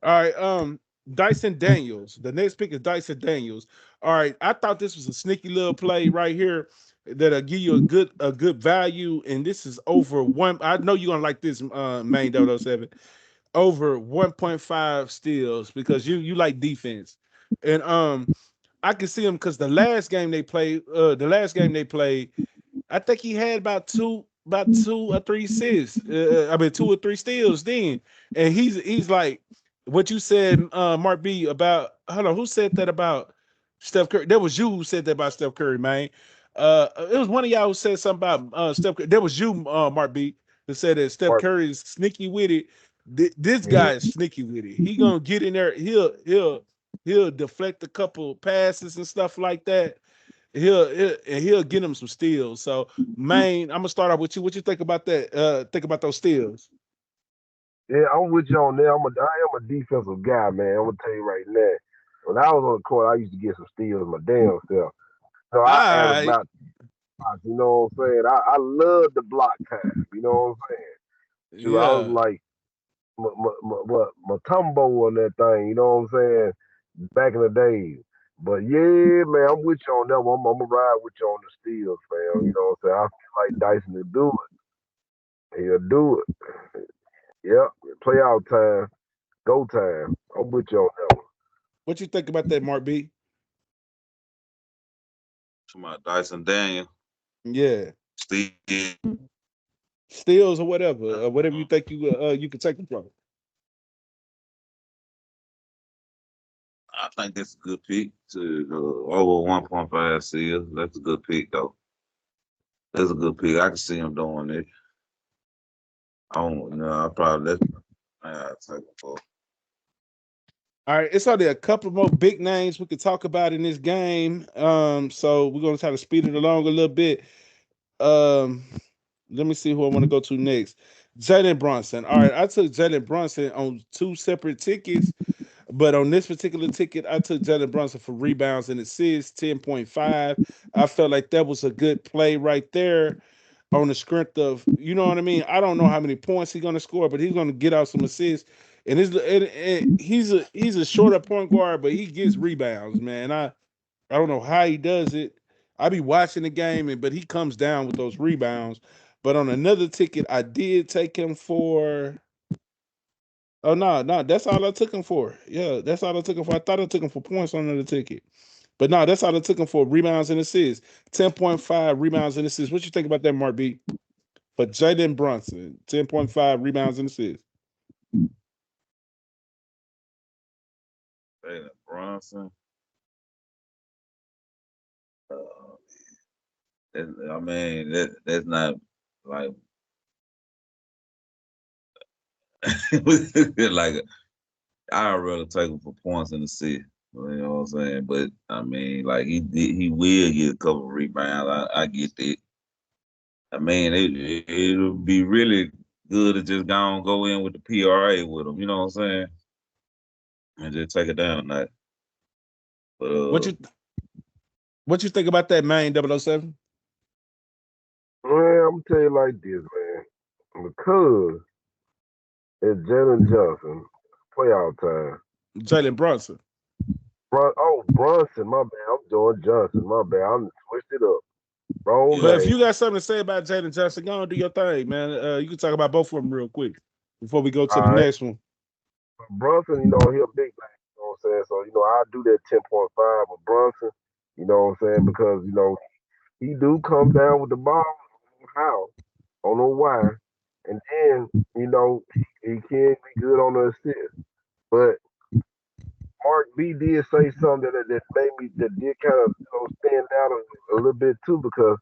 All right, Dyson Daniels. The next pick is Dyson Daniels. All right, I thought this was a sneaky little play right here that'll give you a good value, and this is over one. I know you're gonna like this, main 007 over 1.5 steals because you like defense, and I can see him because the last game they played, I think he had about two or three assists. I mean, two or three steals then, and he's like what you said, Mark B. About hold on, who said that about? Steph Curry. That was you who said that about Steph Curry, man. It was one of y'all who said something about Steph Curry. That was you, Mark B, who said that Steph Mark, Curry is sneaky with it. This mhm. guy is sneaky with it. He gonna get in there. He'll deflect a couple passes and stuff like that. He'll get him some steals. So, man, I'm gonna start off with you. What you think about that? Think about those steals. Yeah, I'm with you on that. I am a defensive guy, man. I'm gonna tell you right now. When I was on the court, I used to get some steals my damn self. So I averaged I about blocks, you know what I'm saying? I love the block time, you know what I'm saying? Shoot, I was yeah. like my tumbo on that thing, you know what I'm saying? Back in the days. But yeah, man, I'm with you on that one. I'm gonna ride with you on the steals, fam. You know what I'm saying? I feel like Dyson to do it. He'll do it. Yep. Playoff time, go time. I'm with you on that one. What you think about that, Mark B? To my Dyson Daniel, Yeah. Steve. Steals or whatever you think you can take them from. I think that's a good pick to over 1.5 seals. That's a good pick though. That's a good pick. I can see him doing it. I don't know. I probably that's I take it for. All right, it's only a couple more big names we could talk about in this game. So we're gonna try to speed it along a little bit. Um, let me see who I want to go to next. Jalen Brunson. All right, I took Jalen Brunson on two separate tickets, but on this particular ticket, I took Jalen Brunson for rebounds and assists, 10.5. I felt like that was a good play right there on the strength of, you know what I mean? I don't know how many points he's gonna score, but he's gonna get out some assists. And he's a shorter point guard, but he gets rebounds, man. I don't know how he does it. I be watching the game, but he comes down with those rebounds. But on another ticket, I did take him for. Oh no, that's all I took him for. Yeah, that's all I took him for. I thought I took him for points on another ticket, but no, that's all I took him for rebounds and assists. 10.5 rebounds and assists. What you think about that, Mark B? But Jalen Brunson, 10.5 rebounds and assists. Jalen Brunson. Uh, I mean, that's not like like I'd rather take him for points in the city. You know what I'm saying? But I mean, like he will get a couple of rebounds. I get that. I mean, it'll be really good to just go in with the PRA with him. You know what I'm saying? And just take it down a night. But What you what you think about that, man? 007. Man, I'm gonna tell you like this, man. Because it's Jalen Johnson, playoff time. Jalen Brunson. Brunson, my bad. I'm doing Johnson, my bad. I'm switched it up. Wrong But if yeah, name. you got something to say about Jalen Johnson, go and do your thing, man. You can talk about both of them real quick before we go to All the right. next one. Brunson, he a big man, you know what I'm saying? So, I do that 10.5 with Brunson, you know what I'm saying? Because, he do come down with the ball. I don't know how. I don't know why. And then, he can be good on the assist. But Mark B did say something that made me that did kind of stand out a little bit too because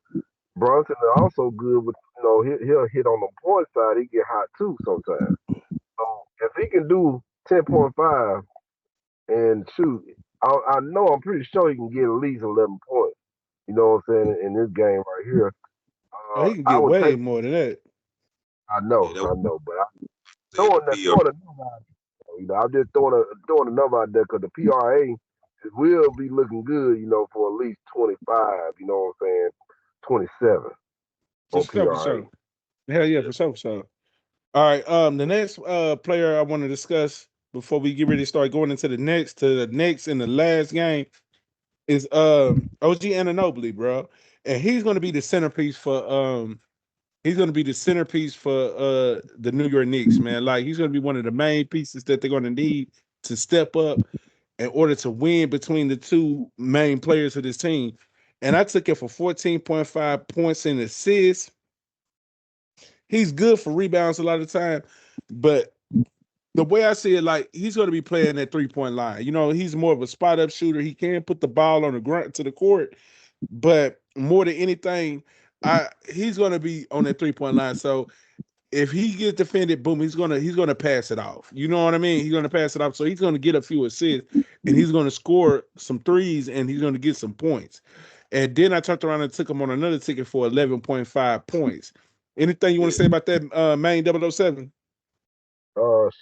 Brunson is also good with he'll hit on the point side. He get hot too sometimes. So if he can do 10.5 and shoot, I know I'm pretty sure he can get at least 11 points. You know what I'm saying in this game right here. Oh, he can I get would way take. more than that. I yeah, that was know, but I'm said the PR. throwing a number out. I'm just throwing a number out there because the PRA will be looking good. For at least 25. You know what I'm saying? 27 For on sure, for PRA. sure. Hell yeah, for sure, for sure. All right. The next player I want to discuss before we get ready to start going into the next and the last game is OG Anunoby, bro. And he's gonna be the centerpiece for the New York Knicks, man. Like he's gonna be one of the main pieces that they're gonna need to step up in order to win between the two main players of this team. And I took it for 14.5 points and assists. He's good for rebounds a lot of the time, but the way I see it, like he's going to be playing that 3-point line. You know, he's more of a spot up shooter. He can put the ball on the grunt to the court, but more than anything, he's going to be on that 3-point line. So if he gets defended, boom, he's gonna pass it off. You know what I mean? He's gonna pass it off. So he's gonna get a few assists and he's gonna score some threes and he's gonna get some points. And then I turned around and took him on another ticket for 11.5 points. Anything you want to say about that main 007?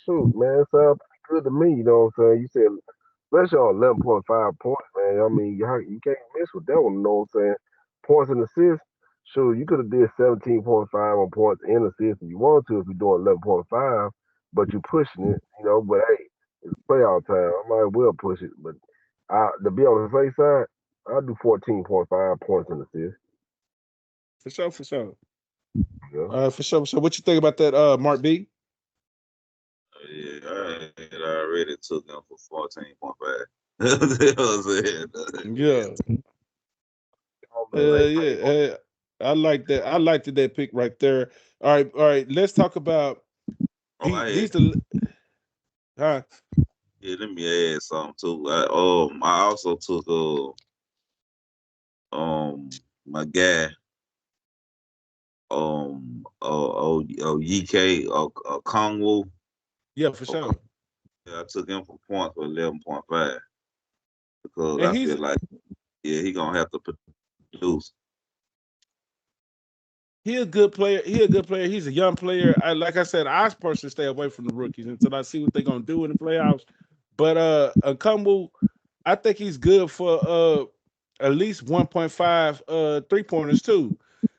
Shoot, man, it sounds pretty good to me. You know what I'm saying? You said, especially on 11.5 points, man. I mean, you can't miss with that one. You know what I'm saying? Points and assists. Sure, you could have did 17.5 on points and assists if you want to if you're doing 11.5, but you're pushing it, you know. But hey, it's playoff time. I might well push it, but to be on the safe side, I'll do 14.5 points and assists. For sure, for sure. Yeah. For sure. So what you think about that, Mark B? Yeah, I had already took him for 14.5. You know what I'm saying? Yeah. They Yeah. I like that. I liked that pick right there. All right. Let's talk about Oh, I these. had, Huh? yeah, let me add something too. I also took my guy UK Kongwu. Yeah, for sure. Yeah, I took him for points for 11.5 because And I feel like he gonna have to produce. he a good player. He's a young player. Like I said, I personally stay away from the rookies until I see what they're gonna do in the playoffs. But Kumbu, I think he's good for at least 1.5 3-pointers too.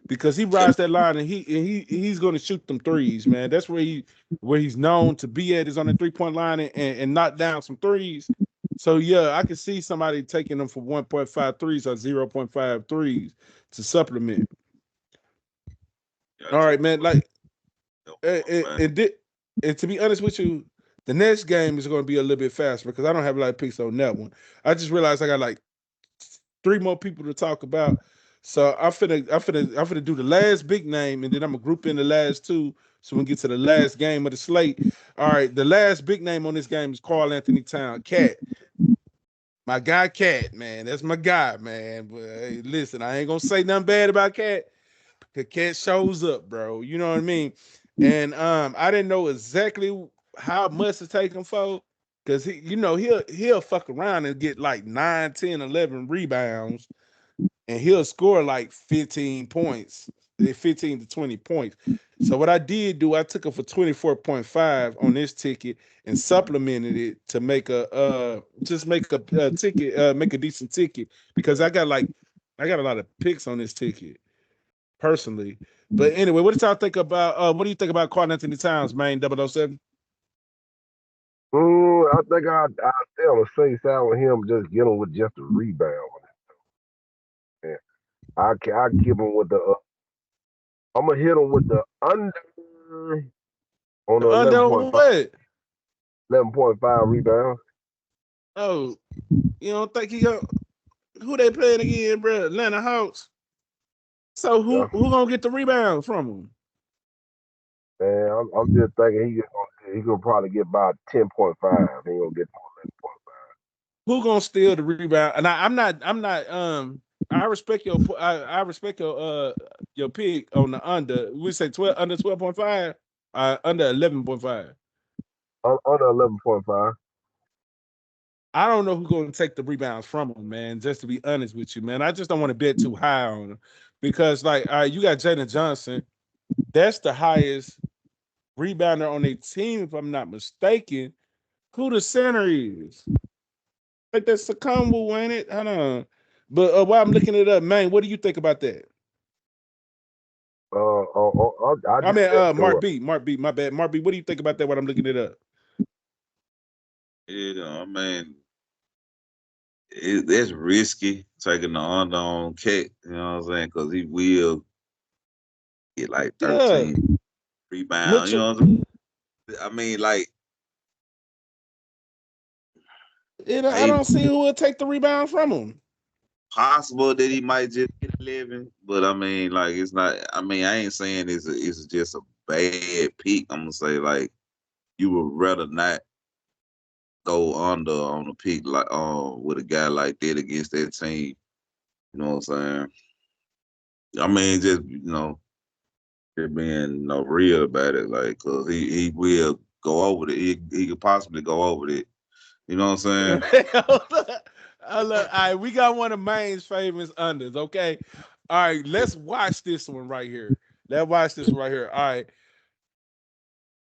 Because he Yeah, rides that line and he's gonna shoot them threes, man. That's where he's known to be at is on the 3-point line and knock down some threes. So yeah, I can see somebody taking them for 1.5 threes or 0.5 threes to supplement. I All right, took him man. for Like, and, 11.5. and, and to be honest with you, the next game is going to be a little bit faster because I don't have a lot of picks on that one. I just realized I got like 3 more people to talk about, so I'm finna do the last big name, and then I'm gonna group in the last 2, so we can get to the last game of the slate. All right, the last big name on this game is Carl Anthony Town, Cat. My guy, Cat, man, that's my guy, man. But hey, listen, I ain't gonna say nothing bad about Cat. The cat shows up, bro. You know what I mean? And I didn't know exactly how much to take him for. Cause he'll fuck around and get like 9, 10, 11 rebounds, and he'll score like 15 points, 15 to 20 points. So what I did do, I took him for 24.5 on this ticket and supplemented it to make just make a ticket, make a decent ticket because I got a lot of picks on this ticket personally. But anyway, what did y'all think about what do you think about Carl Anthony Towns, man, 007? I think I stay on the safe side with him, just getting with just a rebound. Yeah. I give him with the. I'm gonna hit him with the under on the Under 11.5, what? 11.5 rebounds. Oh, you don't think he got who they playing again, bro? Atlanta Hawks. So Yeah. who gonna get the rebound from him? And I'm just thinking he gonna probably get about 10.5. He gonna get 11.5. Who gonna steal the rebound? And I'm not I respect I respect your pick on the under. We say 12 under 12.5, under 11.5. Under 11.5. I don't know who's going to take the rebounds from him, man. Just to be honest with you, man, I just don't want to bet too high on him because, like, all right, you got Jaden Johnson. That's the highest rebounder on their team, if I'm not mistaken. Who the center is? Like that's Sakambu, ain't it? Hold on. But while I'm looking it up, man, what do you think about that? I I just mean, said Mark so. B, my bad, Mark B. What do you think about that? When I'm looking it up, Yeah, I mean, that's risky taking the under on Cat. You know what I'm saying? Because he will get like yeah, 13 rebound. You Mitchell. know what I'm saying? I mean, like I maybe don't see who will take the rebound from him. possible that he might just get 11, but I mean, like it's not. I mean, I ain't saying it's just a bad pick. I'm gonna say like you would rather not go under on a pick like with a guy like that against that team. You know what I'm saying? I mean, just just being real about it, like, cause he will go over it. He could possibly go over it. You know what I'm saying? All right, we got one of Maine's famous unders. Okay, all right, let's watch this one right here. Let's watch this one right here. All right,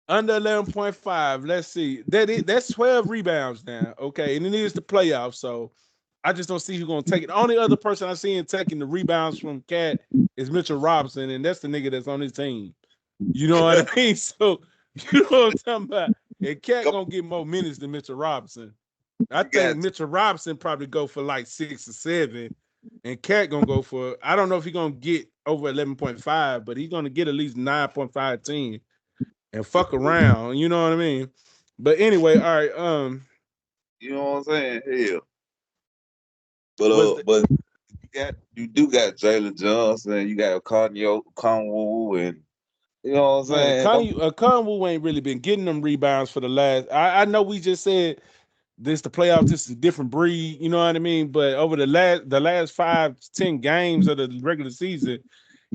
under 11.5. Let's see. That's 12 rebounds now. Okay, and it is the playoffs, so I just don't see who's gonna take it. The only other person I see him taking the rebounds from Cat is Mitchell Robinson, and that's the nigga that's on his team. You know what I mean? So you know what I'm talking about. And Cat gonna get more minutes than Mitchell Robinson. I think Mitchell Robinson probably go for like 6 or 7, and Cat gonna go for. I don't know if he's gonna get over 11.5, but he's gonna get at least 9.5, 10, and fuck around. You know what I mean? But anyway, all right. You know what I'm saying? Hell. But you do got Jalen Johnson, you got Conwoo, and you know what I'm saying? Conwoo ain't really been getting them rebounds for the last. I know we just said this the playoffs, this is a different breed, you know what I mean? But over the last 5-10 games of the regular season,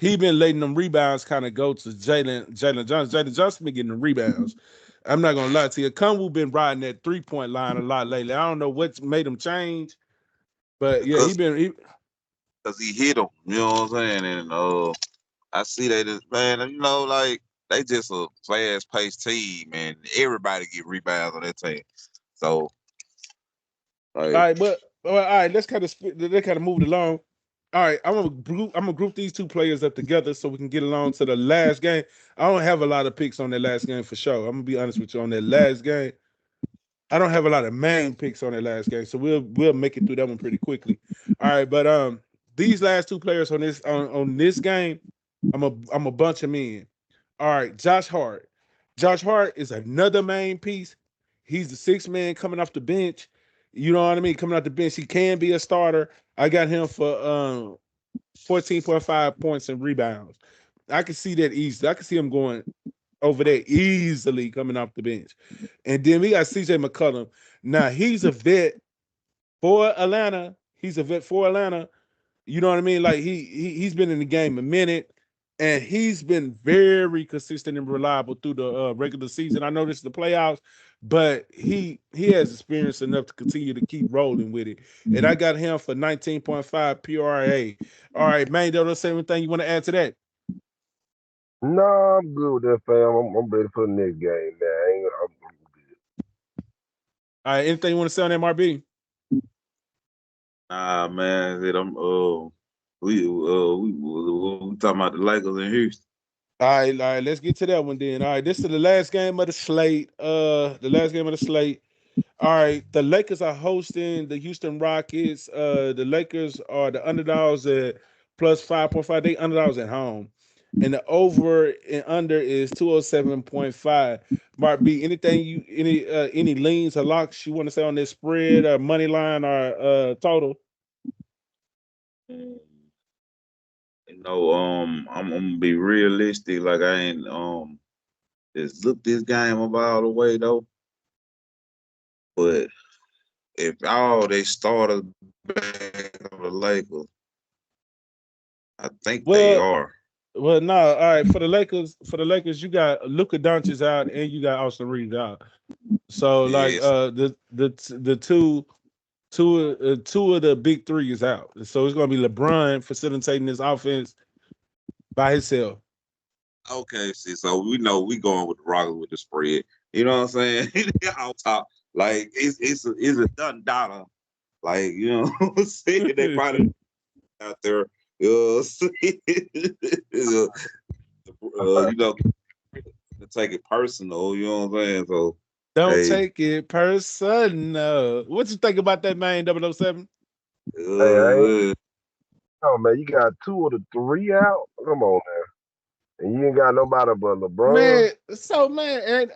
he been letting them rebounds kind of go to Jalen Johnson. Jalen Johnson been getting the rebounds. I'm not gonna lie to you. Conwoo been riding that 3-point line a lot lately. I don't know what's made him change, but yeah, because he hit them. You know what I'm saying? And I see that man. Like they just a fast paced team, and everybody get rebounds on that team. So, all right, but all right, let's kind of move it along. All right, I'm gonna group these two players up together so we can get along to the last game. I don't have a lot of picks on that last game for sure. I'm gonna be honest with you on that last game. I don't have a lot of main picks on that last game, so we'll make it through that one pretty quickly. All right, but these last two players on this game, I'm a bunch of men. All right, Josh Hart. Josh Hart is another main piece. He's the sixth man coming off the bench. You know what I mean? Coming off the bench, he can be a starter. I got him for 14.5 points and rebounds. I can see that easily. I can see him going over there easily coming off the bench. And then we got CJ McCollum. Now he's a vet for Atlanta. You know what I mean? Like he's been in the game a minute, and he's been very consistent and reliable through the regular season. I know this is the playoffs, but he has experience enough to continue to keep rolling with it. And I got him for 19.5 PRA. All right, man, don't say anything you want to add to that. No, I'm good with that, fam. I'm ready for the next game. I'm good. All right, anything you want to say on MRB? Nah, man, we talking about the Lakers in Houston. All right, let's get to that one then. All right, this is the last game of the slate. All right, the Lakers are hosting the Houston Rockets. The Lakers are the underdogs at plus 5.5. They underdogs at home. And the over and under is 207.5. Mark B, any leans or locks you want to say on this spread or money line or total? I'm gonna be realistic. Like I ain't just look this game up all the way though. But if all they starters back on the Lakers, I think they are. Well, no, all right. For the Lakers, you got Luka Doncic out and you got Austin Reeves out. So like the two of the big three is out. So it's gonna be LeBron facilitating this offense by himself. Okay, see, so we know we going with the Rockets with the spread. You know what I'm saying? On top, like it's a done dollar. Like, you know what I'm saying? They probably out there, you know, to take it personal, you know what I'm saying? So don't take it personal. What you think about that, man, 007? Oh man, you got 2 of the 3 out? Come on, man. And you ain't got nobody but LeBron. Man,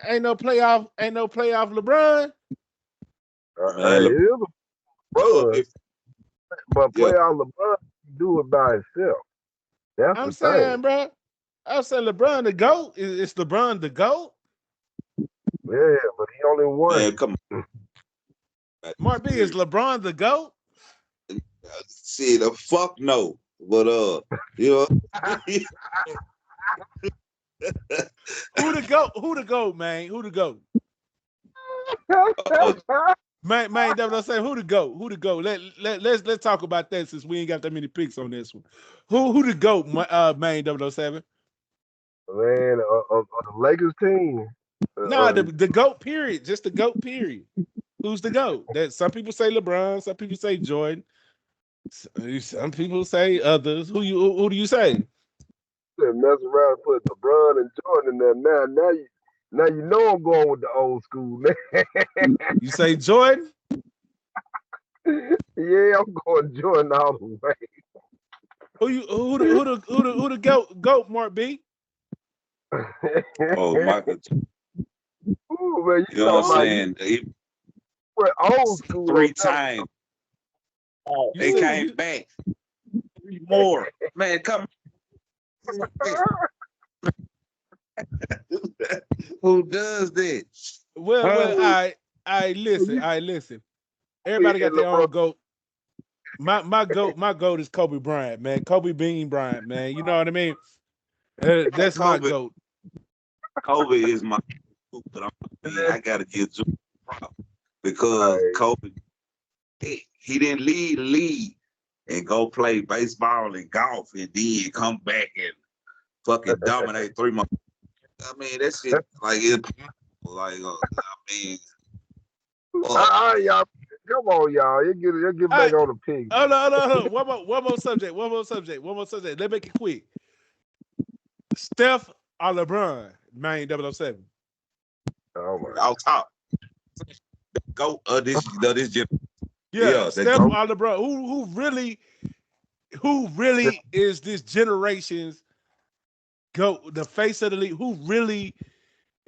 ain't no playoff LeBron. It is LeBron, but playoff LeBron do it by himself. That's I'm the saying, thing. bro. I'm saying LeBron the GOAT. Is LeBron the GOAT? Yeah, but he only Man, won. come on. Mark B, is LeBron the GOAT? See the fuck no. But you know, Who the GOAT? Who the GOAT, man? Who the GOAT? uh, Man, that's what I'm saying. Who the GOAT? Who the GOAT? Let's talk about that since we ain't got that many picks on this one. Who the GOAT, man, 007? Man, the Lakers team. Nah, the GOAT period. Just the GOAT period. Who's the GOAT? That some people say LeBron, some people say Jordan, some people say others. Who do you say? Mess around and put LeBron and Jordan in there. Now you know I'm going with the old school, man. You say Jordan? Yeah, I'm going Jordan all the way. Who the GOAT, Mark B? oh Michael, Ooh, man, you you know what I'm talking about saying? He went old school on three that times. You They see, came back. Three more. Man, come who does that? well, Huh? I listen. one. Everybody got And their LeBron, own GOAT. My goat is Kobe Bryant, man. Kobe Bean Bryant, man. You know what I mean? That's my Kobe, goat. Kobe is my but I gotta give Jordan props because like, Kobe he didn't lead the league and go play baseball and golf and then come back and fucking dominate 3 months. I mean that shit like it's like mean fuck. y'all, come on, y'all. You get All back right. on the pig. Oh no, no, no. One more subject. Let's make it quick. Steph or LeBron, man, 007. Oh my Out top. Go this Yeah, yeah, that Steph go or LeBron. Who really is this generation's GOAT, the face of the league? Who really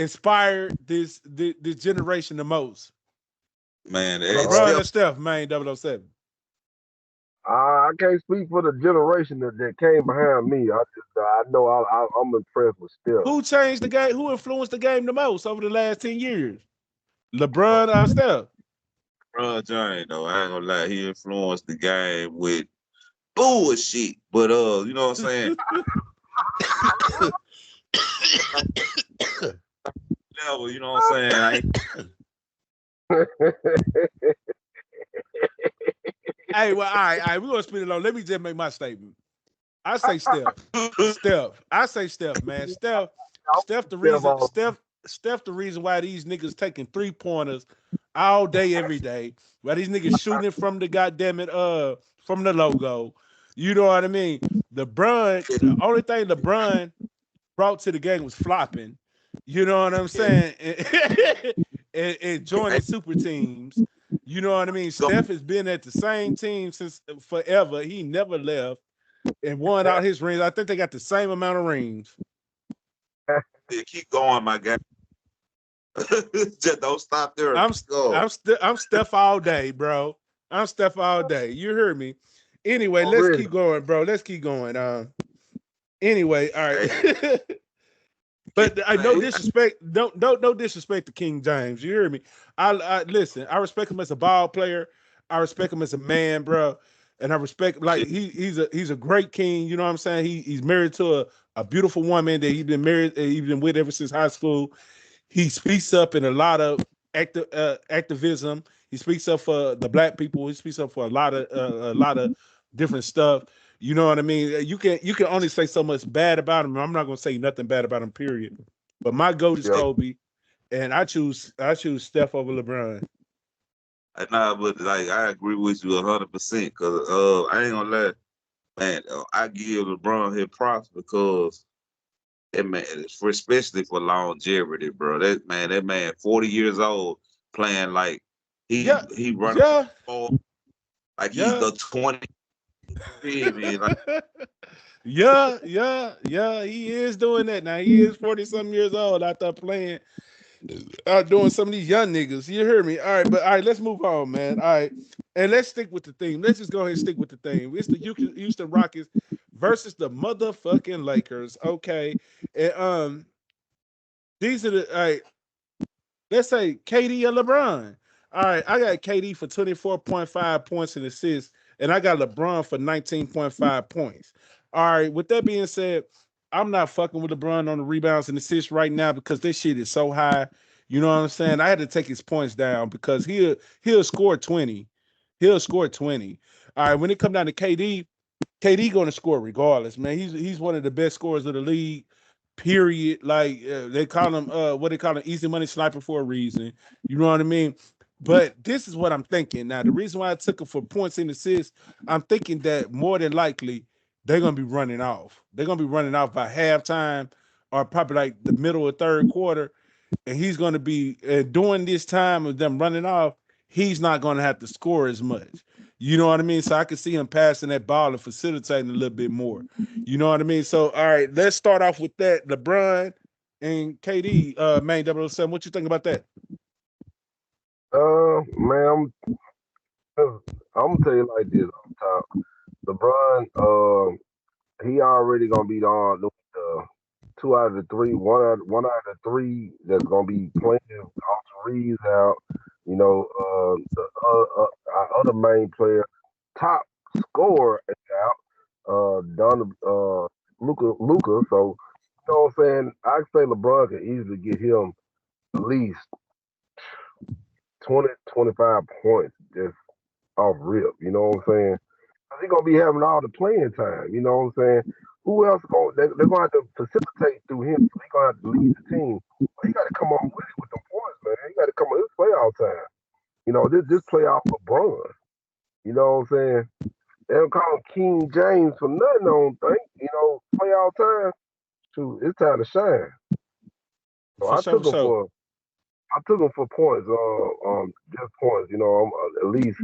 inspired this generation the most? man, it's LeBron still and Steph, man, 007. I can't speak for the generation that came behind me. I know I'm impressed with Steph. Who changed the game? Who influenced the game the most over the last 10 years? LeBron or Steph? James though. I ain't gonna lie, he influenced the game with bullshit. But you know what I'm saying? Level, you know what I'm saying? Hey, well, all right, we're gonna spin it on. Let me just make my statement. I say Steph. Steph. I say Steph, man. Steph the Steph reason, all Steph the reason why these niggas taking 3-pointers all day, every day. Why these niggas shooting it from the goddamn it, from the logo. You know what I mean? The only thing LeBron brought to the game was flopping. You know what I'm saying? And joining super teams. You know what I mean? Steph has been at the same team since forever. He never left and won out his rings. I think they got the same amount of rings. Yeah, keep going, my guy. Just don't stop there. I'm Go. I'm Steph all day, bro. I'm Steph all day. You heard me. Anyway, let's already. keep going, bro. Let's keep going. Anyway, all Hey, right. But I no disrespect, no disrespect to King James. You hear me? I listen. I respect him as a ball player. I respect him as a man, bro. And I respect like he's a great king. You know what I'm saying? He's married to a beautiful woman that he's been with ever since high school. He speaks up in a lot of activism. He speaks up for the black people. He speaks up for a lot of different stuff. You know what I mean? You can only say so much bad about him. I'm not gonna say nothing bad about him, period. But my goat is Yeah. Kobe, and I choose Steph over LeBron. nah, but like I agree with you 100% because I ain't gonna lie, man. I give LeBron his props because that man, especially for longevity, bro. That man, 40 years old, playing like Yeah, he running yeah, like he's yeah. the 20. You feel me? Like Yeah. He is doing that now. He is 40 something years old out there playing, out doing some of these young niggas. You hear me? All right, but all right, let's move on, man. All right, and let's stick with the theme. Let's just go ahead and stick with the theme. It's the Houston Rockets versus the motherfucking Lakers. Okay, and these are the all right. Let's say KD or LeBron. All right, I got KD for 24.5 points and assists, and I got LeBron for 19.5 points. All right, with that being said, I'm not fucking with LeBron on the rebounds and assists right now because this shit is so high. You know what I'm saying? I had to take his points down because he'll score 20. He'll score 20. All right, when it come down to KD going to score regardless, man. He's one of the best scorers of the league. Period. Like they call him what they call him easy money sniper for a reason. You know what I mean? But this is what I'm thinking. Now, the reason why I took him for points and assists, I'm thinking that more than likely they're gonna be running off. They're gonna be running off by halftime or probably like the middle of third quarter, and he's going to be during this time of them running off, he's not going to have to score as much. You know what I mean? So I can see him passing that ball and facilitating a little bit more. You know what I mean? So all right, let's start off with that. LeBron and KD, main 007. What you think about that? Man, I'm gonna tell you like this on top. LeBron, he already gonna be on the two out of the three, one out of the three that's gonna be playing. Austin Reeves out. You know, our other main player, top scorer is out. Don Luca. So you know what I'm saying? I say LeBron can easily get him at least 20, 25 points just off rip. You know what I'm saying? He gonna be having all the playing time. You know what I'm saying? Who else going? They're gonna have to facilitate through him. So he gonna have to lead the team. But he got to come on with it with them points, man. He got to come on this playoff time. You know this playoff LeBron. You know what I'm saying? They don't call him King James for nothing. I don't think. You know, playoff time. Shoot, it's time to shine. So For sure, I took him for points. Just points. You know, at least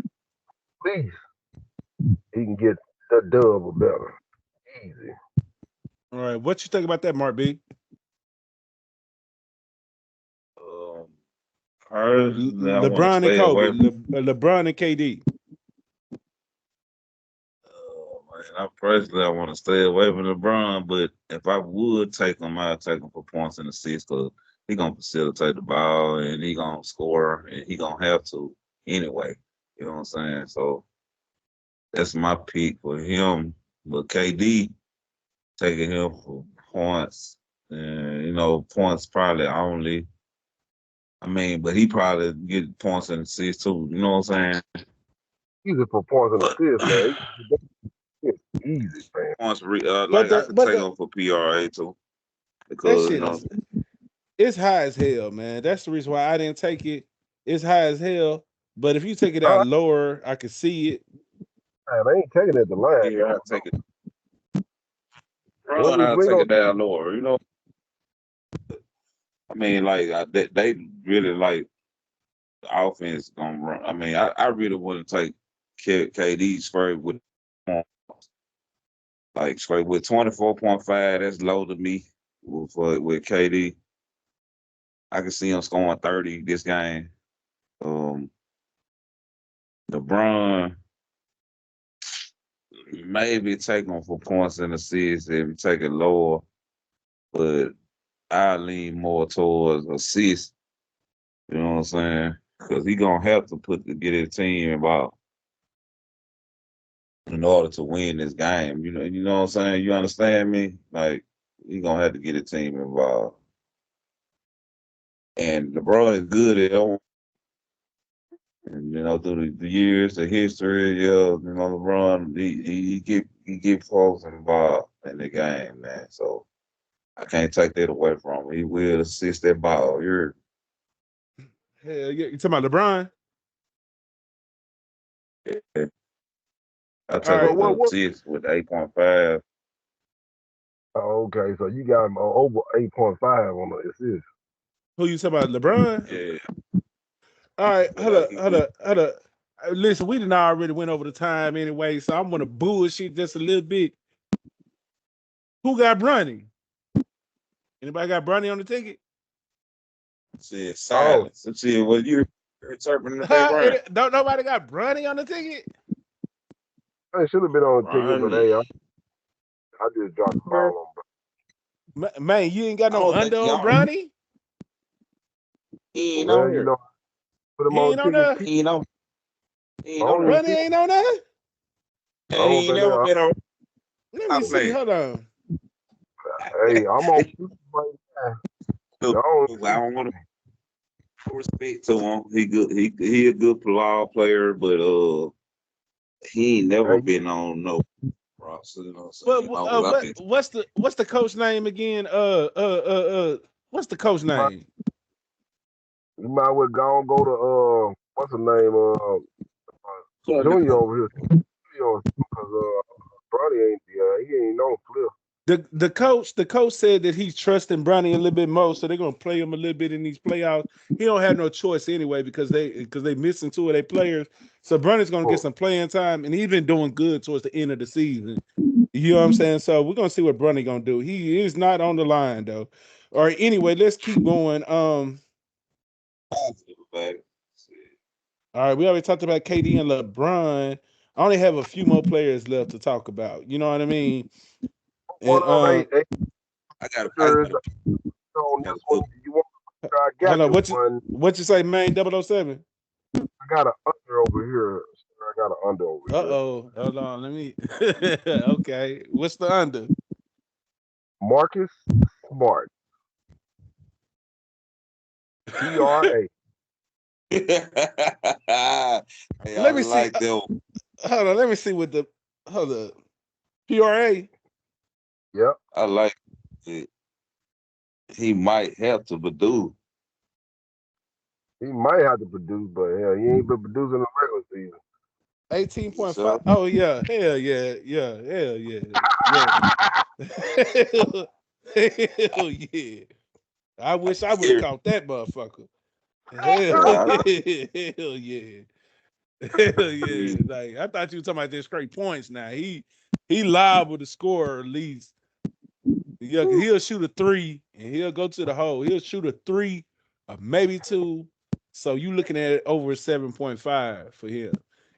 he can get the dub or better. Easy. All right, what you think about that, Mark B? Personally, I want to LeBron and stay Kobe, away from. LeBron and KD. I want to stay away from LeBron, but if I would take him, I'd take him for points and assists because he gonna facilitate the ball and he gonna score and he gonna have to anyway. You know what I'm saying? So that's my pick for him. But KD taking him for points, and points probably only. I mean, but he probably get points and assists too. You know what I'm saying? Easy for points and But assists, man. It's easy, man. points, But like I the could but take the him for PRA too that because shit is it's high as hell, man. That's the reason why I didn't take it. It's high as hell. But if you take it out lower, I could see it. Man, I ain't taking it at the line. yeah, I take it. Well, if I'll we ain't take gonna it down lower. I mean, like they really like the offense gonna run. I mean, I really want to take KD straight with straight with 24.5. That's low to me with KD. I can see him scoring 30 this game. Um, LeBron maybe take him for points and assists if you take it lower, but I lean more towards assists. You know what I'm saying? Because he gonna have to get his team involved in order to win this game. You know what I'm saying? You understand me? Like he gonna have to get his team involved. And LeBron is good at it. And through the years, the history, LeBron, he get folks involved in the game, man. So I can't take that away from him. He will assist that ball. Hell yeah. You talking about LeBron? Yeah. I All take him right. what for assist with 8.5. okay, so you got him over 8.5 on the assist. Who you talking about? LeBron? Yeah. All right, But like he hold up. Listen, we didn't already went over the time anyway, so I'm gonna bullshit just a little bit. Who got Bronny? Anybody got Bronny on the ticket? said silence. Let's see what you're interpreting the background. Don't nobody got Bronny on the ticket? It should have been on the ticket, but hey, Ronnie. I just dropped the ball on. Man, you ain't got I no don't think under on y'all. Bronny? He ain't Well, on you here. know, put him He on ain't on ticket. there. He ain't on. He ain't on On there. his Bronny ticket. ain't on there. I Hey, he don't ain't think never that. been on. Let me Stop see. playing. Hold on. Hey, I'm on ticket right now. Look, Go I don't want to respect to him. He good. He a good ball player, but he ain't never Hey, been on no roster. You know what I'm But saying? I've been. what's the coach name again? What's the coach name? you might well go to what's the name? Junior over here. Junior, because Brody ain't he ain't no flip. The coach said that he's trusting Bronny a little bit more, so they're gonna play him a little bit in these playoffs. He don't have no choice anyway because they missing two of their players. So Bronny's gonna get Oh, some playing time, and he's been doing good towards the end of the season. You know what I'm saying? So we're gonna see what Bronny gonna do. He is not on the line though. All right, anyway, let's keep going. All right, we already talked about KD and LeBron. I only have a few more players left to talk about. You know what I mean? one And of them, hey, I got. I sure is got a. on Got this a one. good. You want? I hold got on, you one. what you say, man? 007? I got an under over here. I got an under over here. Uh-oh. Hold on, let me okay. What's the under? Marcus Smart. PRA. Hey, I Let me see. like them. Hold on, let me see what the hold up. PRA. Yep. I like it. He might have to, but dude, He might have to produce, but hell, he ain't been producing in the regular season. 18.5. so Oh yeah, hell yeah, hell yeah, yeah. Hell yeah. I wish I would have here, caught that motherfucker. Hell, I hell yeah. Hell yeah. Like I thought you were talking about just straight points now. He liable to score at least. Yeah, he'll shoot a three and he'll go to the hole. He'll shoot a three or maybe two. So you looking at it over 7.5 for him.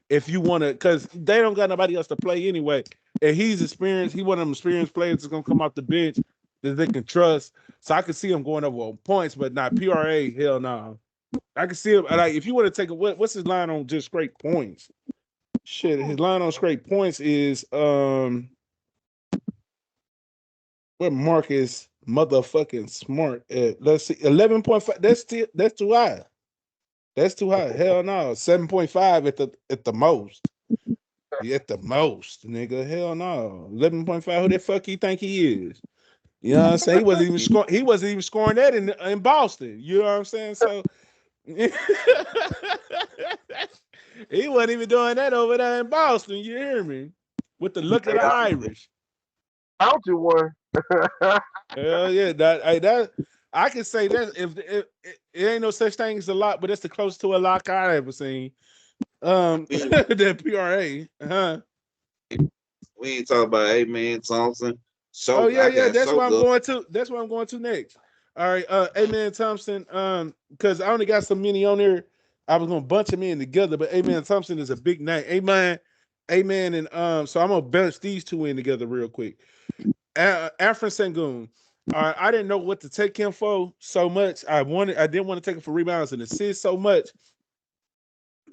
If you want to, because they don't got nobody else to play anyway. And he's experienced, he one of them experienced players that's gonna come off the bench that they can trust. So I can see him going over on points, but not PRA, hell no. I can see him like if you want to take a what's his line on just straight points? Shit, his line on straight points is what Marcus motherfucking Smart at? Let's see, 11.5. That's too high. That's too high. Hell no. 7.5 at the most. Yeah, at the most, nigga. Hell no. 11.5. Who the fuck you think he is? You know what I'm saying? He wasn't even scoring that in Boston. You know what I'm saying? So he wasn't even doing that over there in Boston. You hear me? With the look of Hey, the Irish. out you one. Hell yeah, that I can say that if it ain't no such thing as a lock, but it's the closest to a lock I ever seen. we, That PRA, huh? we ain't talking about Amen Thompson. Oh So yeah, I yeah. got That's so what I'm good. going to. That's what I'm going to next. All right, Amen Thompson. Because I only got so many on there. I was gonna bunch them in together, but Amen Thompson is a big name. Amen, and so I'm gonna bunch these two in together real quick. Afrin Sengun. All right, I didn't know what to take him for so much. I didn't want to take him for rebounds and assists so much,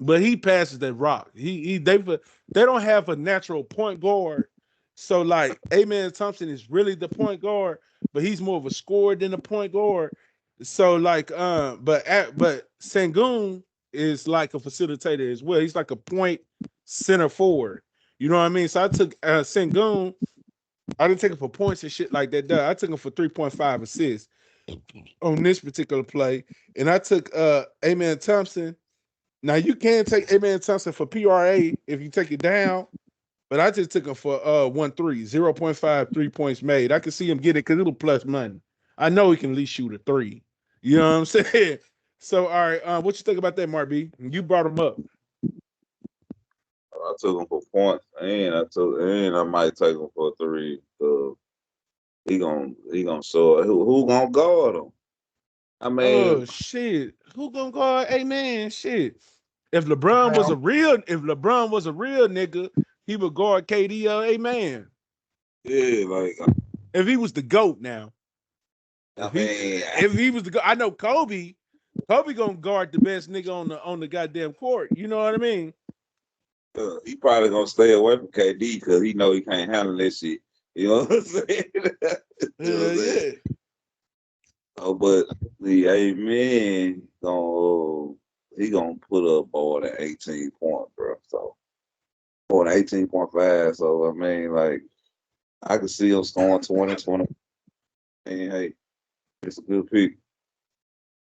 but he passes that rock. They don't have a natural point guard, so like Amen Thompson is really the point guard, but he's more of a scorer than a point guard. So like, but Sengun is like a facilitator as well. He's like a point center forward. You know what I mean? So I took Sengun. I didn't take him for points and shit like that. I took him for 3.5 assists on this particular play. And I took Amen Thompson. Now you can take Amen Thompson for PRA if you take it down, but I just took him for 0.5 3 points made. I can see him get it because it'll plus money. I know he can at least shoot a three. You know what I'm saying? So all right, what you think about that, Mark B? You brought him up. I took him for points, and I might take him for three. He gonna show it. Who gonna guard him? I Oh mean, shit. Who gonna guard Amen? Shit. If LeBron was a real nigga, he would guard KD or Amen. yeah, like If he was the GOAT now. I If he mean, if he was the GOAT, I know Kobe. Kobe gonna guard the best nigga on the goddamn court. You know what I mean? He probably gonna stay away from KD because he know he can't handle that shit. You know what I'm saying? You know what I'm saying? Yeah. Oh, but the Amen gonna he gonna put up more than 18 points, bro. So more than 18.5. So I mean, like I could see him scoring 20. And hey, it's a good pick.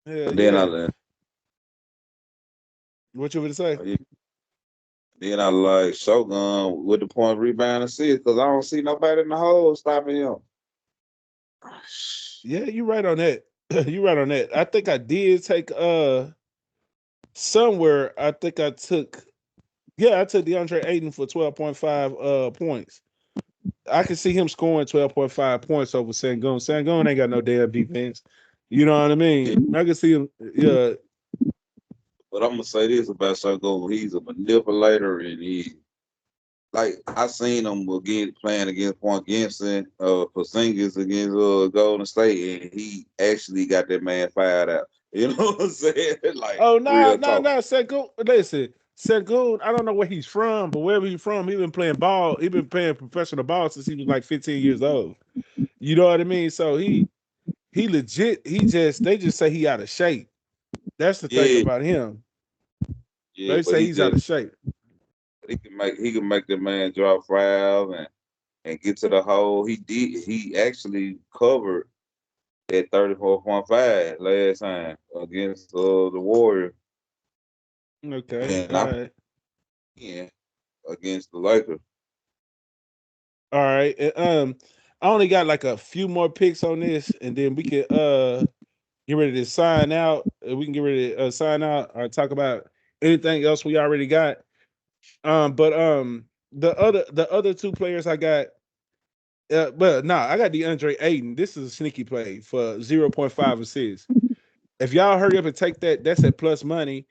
Yeah, But then yeah. What you would say? I like Shogun with the point rebound assist because I don't see nobody in the hole stopping him. Yeah, you right on that. You right on that. I think I did take somewhere. I think I took DeAndre Ayton for 12.5 points. I can see him scoring 12.5 points over Sangoon. Sangoon ain't got no damn defense. You know what I mean? I can see him. Yeah. But I'm gonna say this about Shogun: he's a manipulator, and he like I seen him again playing against Point Gibson, Porzingis against Golden State, and he actually got that man fired out. You know what I'm saying? Like Oh no, real no, talk. no. Sangoon. Listen, Sangoon. I don't know where he's from, but wherever he's from, he been playing ball. He been playing professional ball since he was like 15 years old. You know what I mean? So he legit. They just say he out of shape. That's the thing Yeah, about him. yeah, They but say he's out of shape. he can make the man drop fouls and get to the hole. He actually covered at 34.5 last time against the Warriors, Okay. and All I right. yeah against the Lakers. All right. I only got like a few more picks on this, and then we can get ready to sign out. We can get ready to sign out or talk about anything else we already got. But the other two players I got, but nah, I got DeAndre Ayton. This is a sneaky play for 0.5 assists. If y'all hurry up and take that, that's at plus money.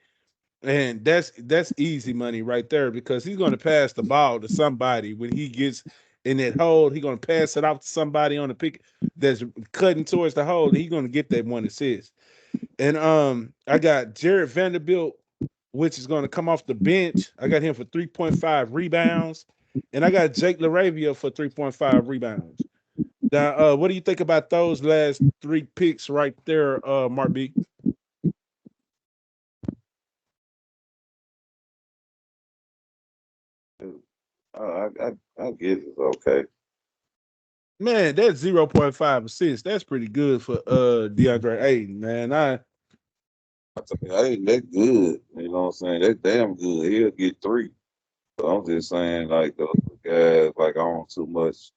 And that's easy money right there because he's going to pass the ball to somebody when he gets in that hole. He's going to pass it off to somebody on the pick that's cutting towards the hole. And he's going to get that one assist. And I got Jared Vanderbilt, which is going to come off the bench. I got him for 3.5 rebounds, and I got Jake Laravia for 3.5 rebounds. Now, what do you think about those last three picks right there, Mark B? I guess it's okay. Man, that's 0.5 assists. That's pretty good for DeAndre Ayton, man. I ain't that good. You know what I'm saying? That's damn good. He'll get three. So I'm just saying, like the guys, like I don't too much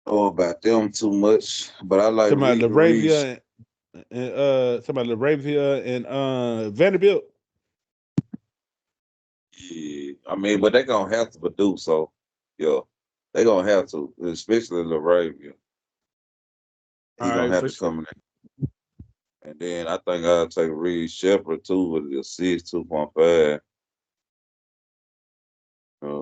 know about them too much, but I like Talking about Reese. Laravia and talking about Laravia and Vanderbilt. Yeah, I mean, but they gonna have to produce. So yeah, they gonna have to, especially Laravia. All He gonna right, have for to sure. come in. And then I think I'll take Reed Shepard too with the assist 2.5. Uh,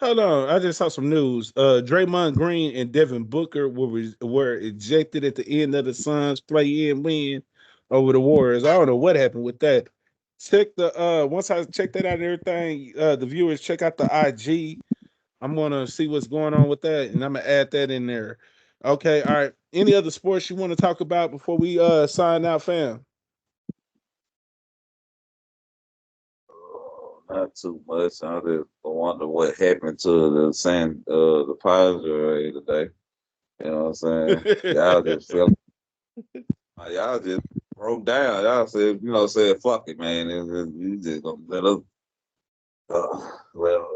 Hold on, I just saw some news. Draymond Green and Devin Booker were ejected at the end of the Suns play-in win over the Warriors. I don't know what happened with that. Check the once I check that out and everything, the viewers check out the IG. I'm gonna see what's going on with that, and I'm gonna add that in there. Okay, all right. Any other sports you want to talk about before we sign out, fam? Not too much. I just wonder what happened to the Padres today. You know what I'm saying? Y'all just felt y'all just broke down. Y'all said, said fuck it, man. You just gonna let us. Well,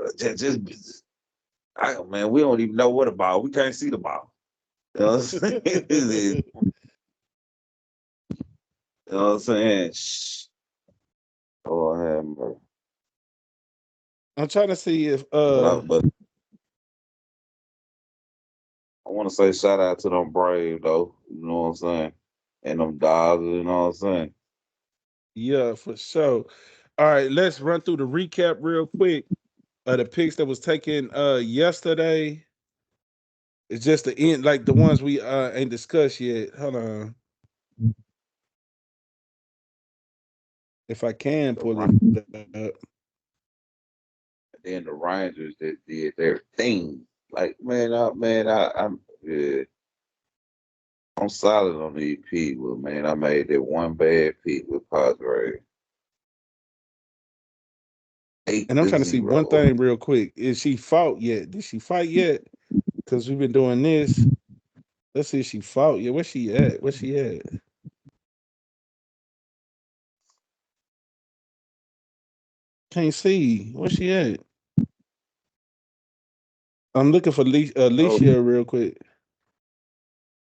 man, we don't even know what the ball. We can't see the ball. You know what I'm saying? You know what I'm saying? Shh. Oh, I have mercy. I'm trying to see if But I want to say shout out to them Brave though. You know what I'm saying? And them Dodgers. You know what I'm saying? yeah, for sure. All right, let's run through the recap real quick. The picks that was taken yesterday. It's just the end, like the ones we ain't discussed yet. Hold on. If I can The pull Ra- it up. then the Rangers that did their thing. Like I'm yeah, I'm solid on the EP, but man, I made that one bad pick with Padre. eight And I'm to trying to see one zero. thing real quick. Is she fought yet? Did she fight yet? Because we've been doing this. Let's see if she fought yet. Where's she at? Where's she at? Can't see. Where's she at? I'm looking for Oh, Alicia real quick.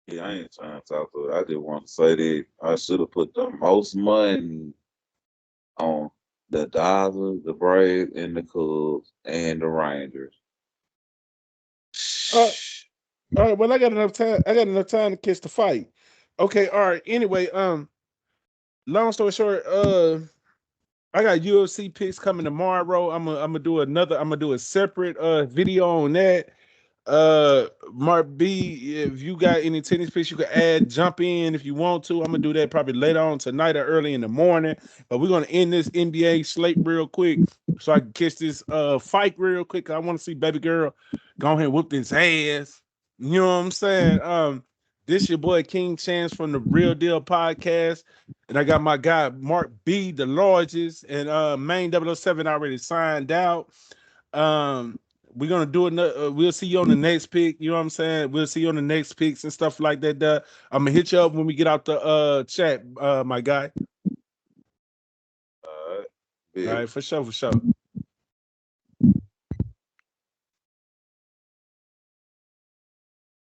yeah, I ain't trying to talk to her. I just want to say that I should have put the most money on the Dodgers, the Braves, and the Cubs, and the Rangers. Uh, all right. Well, I got enough time. I got enough time to catch the fight. Okay. All right. Anyway, long story short, I got UFC picks coming tomorrow. I'm gonna do another. I'm gonna do a separate video on that. Mark B, if you got any tennis picks you can add, jump in if you want to. I'm gonna do that probably later on tonight or early in the morning. But we're gonna end this NBA slate real quick so I can catch this fight real quick. I want to see baby girl go ahead and whoop this ass. You know what I'm saying? This your boy King Chance from the Real Deal Podcast. And I got my guy Mark B, the largest, and Main 007 already signed out. Um, we're gonna do another. We'll see you on the next pick. You know what I'm saying? We'll see you on the next picks and stuff like that. I'm gonna hit you up when we get out the chat, my guy. All right. All Yeah. right, for sure, for sure.